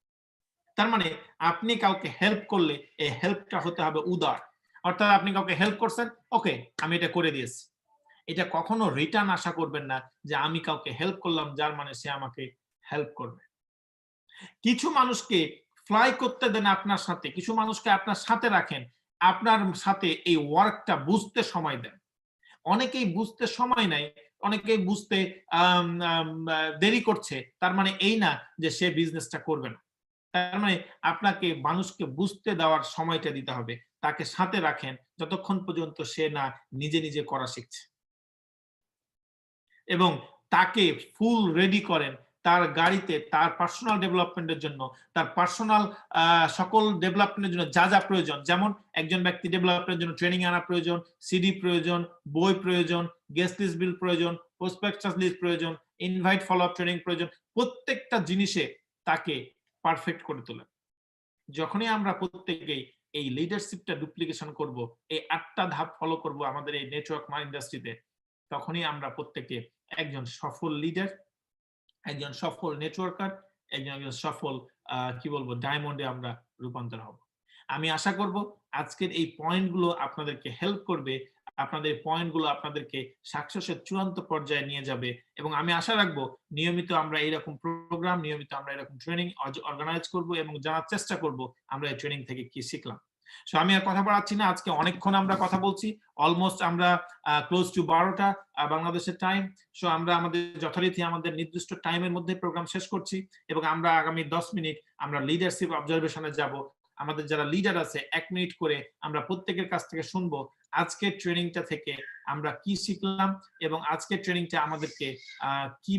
তার মানে আপনি কাউকে হেল্প করলে এই হেল্পটা হতে হবে উদার। অর্থাৎ আপনি কাউকে হেল্প করছেন, ওকে আমি এটা করে দিয়েছি, এটা কখনো রিটার্ন আশা করবেন না যে আমি কাউকে হেল্প করলাম যার মানে সে আমাকে হেল্প করবে। কিছু মানুষকে ফ্লাই করতে দেন আপনার সাথে, কিছু মানুষকে আপনার সাথে রাখেন, আপনার সাথে এই ওয়ার্কটা বুঝতে সময় দেন। অনেকেই বুঝতে সময় নাই, অনেকেই বুঝতে দেরি করছে, তার মানে এই না যে সে বিজনেসটা করবে না। তার মানে আপনাকে মানুষকে বুঝতে দেওয়ার সময়টা দিতে হবে, তাকে সাথে রাখেন যতক্ষণ পর্যন্ত সে না নিজে নিজে করা শিখছে, এবং তাকে ফুল রেডি করেন তার গাড়িতে তার পার্সোনাল ডেভেলপমেন্টের জন্য, তার পার্সোনাল সকল ডেভেলপমেন্টের জন্য যা যা প্রয়োজন। যেমন একজন ব্যক্তি ডেভেলপমেন্টের জন্য ট্রেনিং আনা প্রয়োজন, সিডি প্রয়োজন, বই প্রয়োজন, গেস্ট লিস্ট বিল প্রয়োজন, প্রসপেক্টাস লিস্ট প্রয়োজন, ইনভাইট ফলো আপ ট্রেনিং প্রয়োজন। প্রত্যেকটা জিনিসে তাকে পারফেক্ট করে তোলেন। যখনই আমরা প্রত্যেকেই এই লিডারশিপটা ডুপ্লিকেশন করব, এই 8টা ধাপ ফলো করব আমাদের এই নেটওয়ার্ক ইন্ডাস্ট্রিতে, তখনই আমরা প্রত্যেকে একজন সফল লিডার, একজন সফল নেটওয়ার্কার, একজন সফল কি বলবো ডায়মন্ডে আমরা রূপান্তর হব। আমি আশা করব আজকের এই পয়েন্টগুলো আপনাদেরকে হেল্প করবে, আপনাদের পয়েন্টগুলো আপনাদেরকে সাকসেসের চূড়ান্ত পর্যায়ে নিয়ে যাবে, এবং আমি আশা রাখবো নিয়মিত আমরা এইরকম প্রোগ্রাম, নিয়মিত আমরা এরকম ট্রেনিং অর্গানাইজ করব এবং জানার চেষ্টা করব আমরা এই ট্রেনিং থেকে কি শিখলাম। সো আমি আর কথা বাড়াচ্ছি না, আজকে অনেকক্ষণ আমরা কথা বলছি, অলমোস্ট আমরা ক্লোজ টু 12টা বাংলাদেশের টাইম। সো আমরা আমাদের যথারীতি আমাদের নির্দিষ্ট টাইমের মধ্যে প্রোগ্রাম শেষ করছি, এবং আমরা আগামী 10 মিনিট আমরা লিডারশিপ অবজারভেশনে যাব। আমাদের যারা লিডার আছে 1 মিনিট করে আমরা প্রত্যেকের কাছ থেকে শুনবো আজকের ট্রেনিংটা থেকে আমরা কি শিখলাম এবং আজকের ট্রেনিংটা আমাদেরকে কি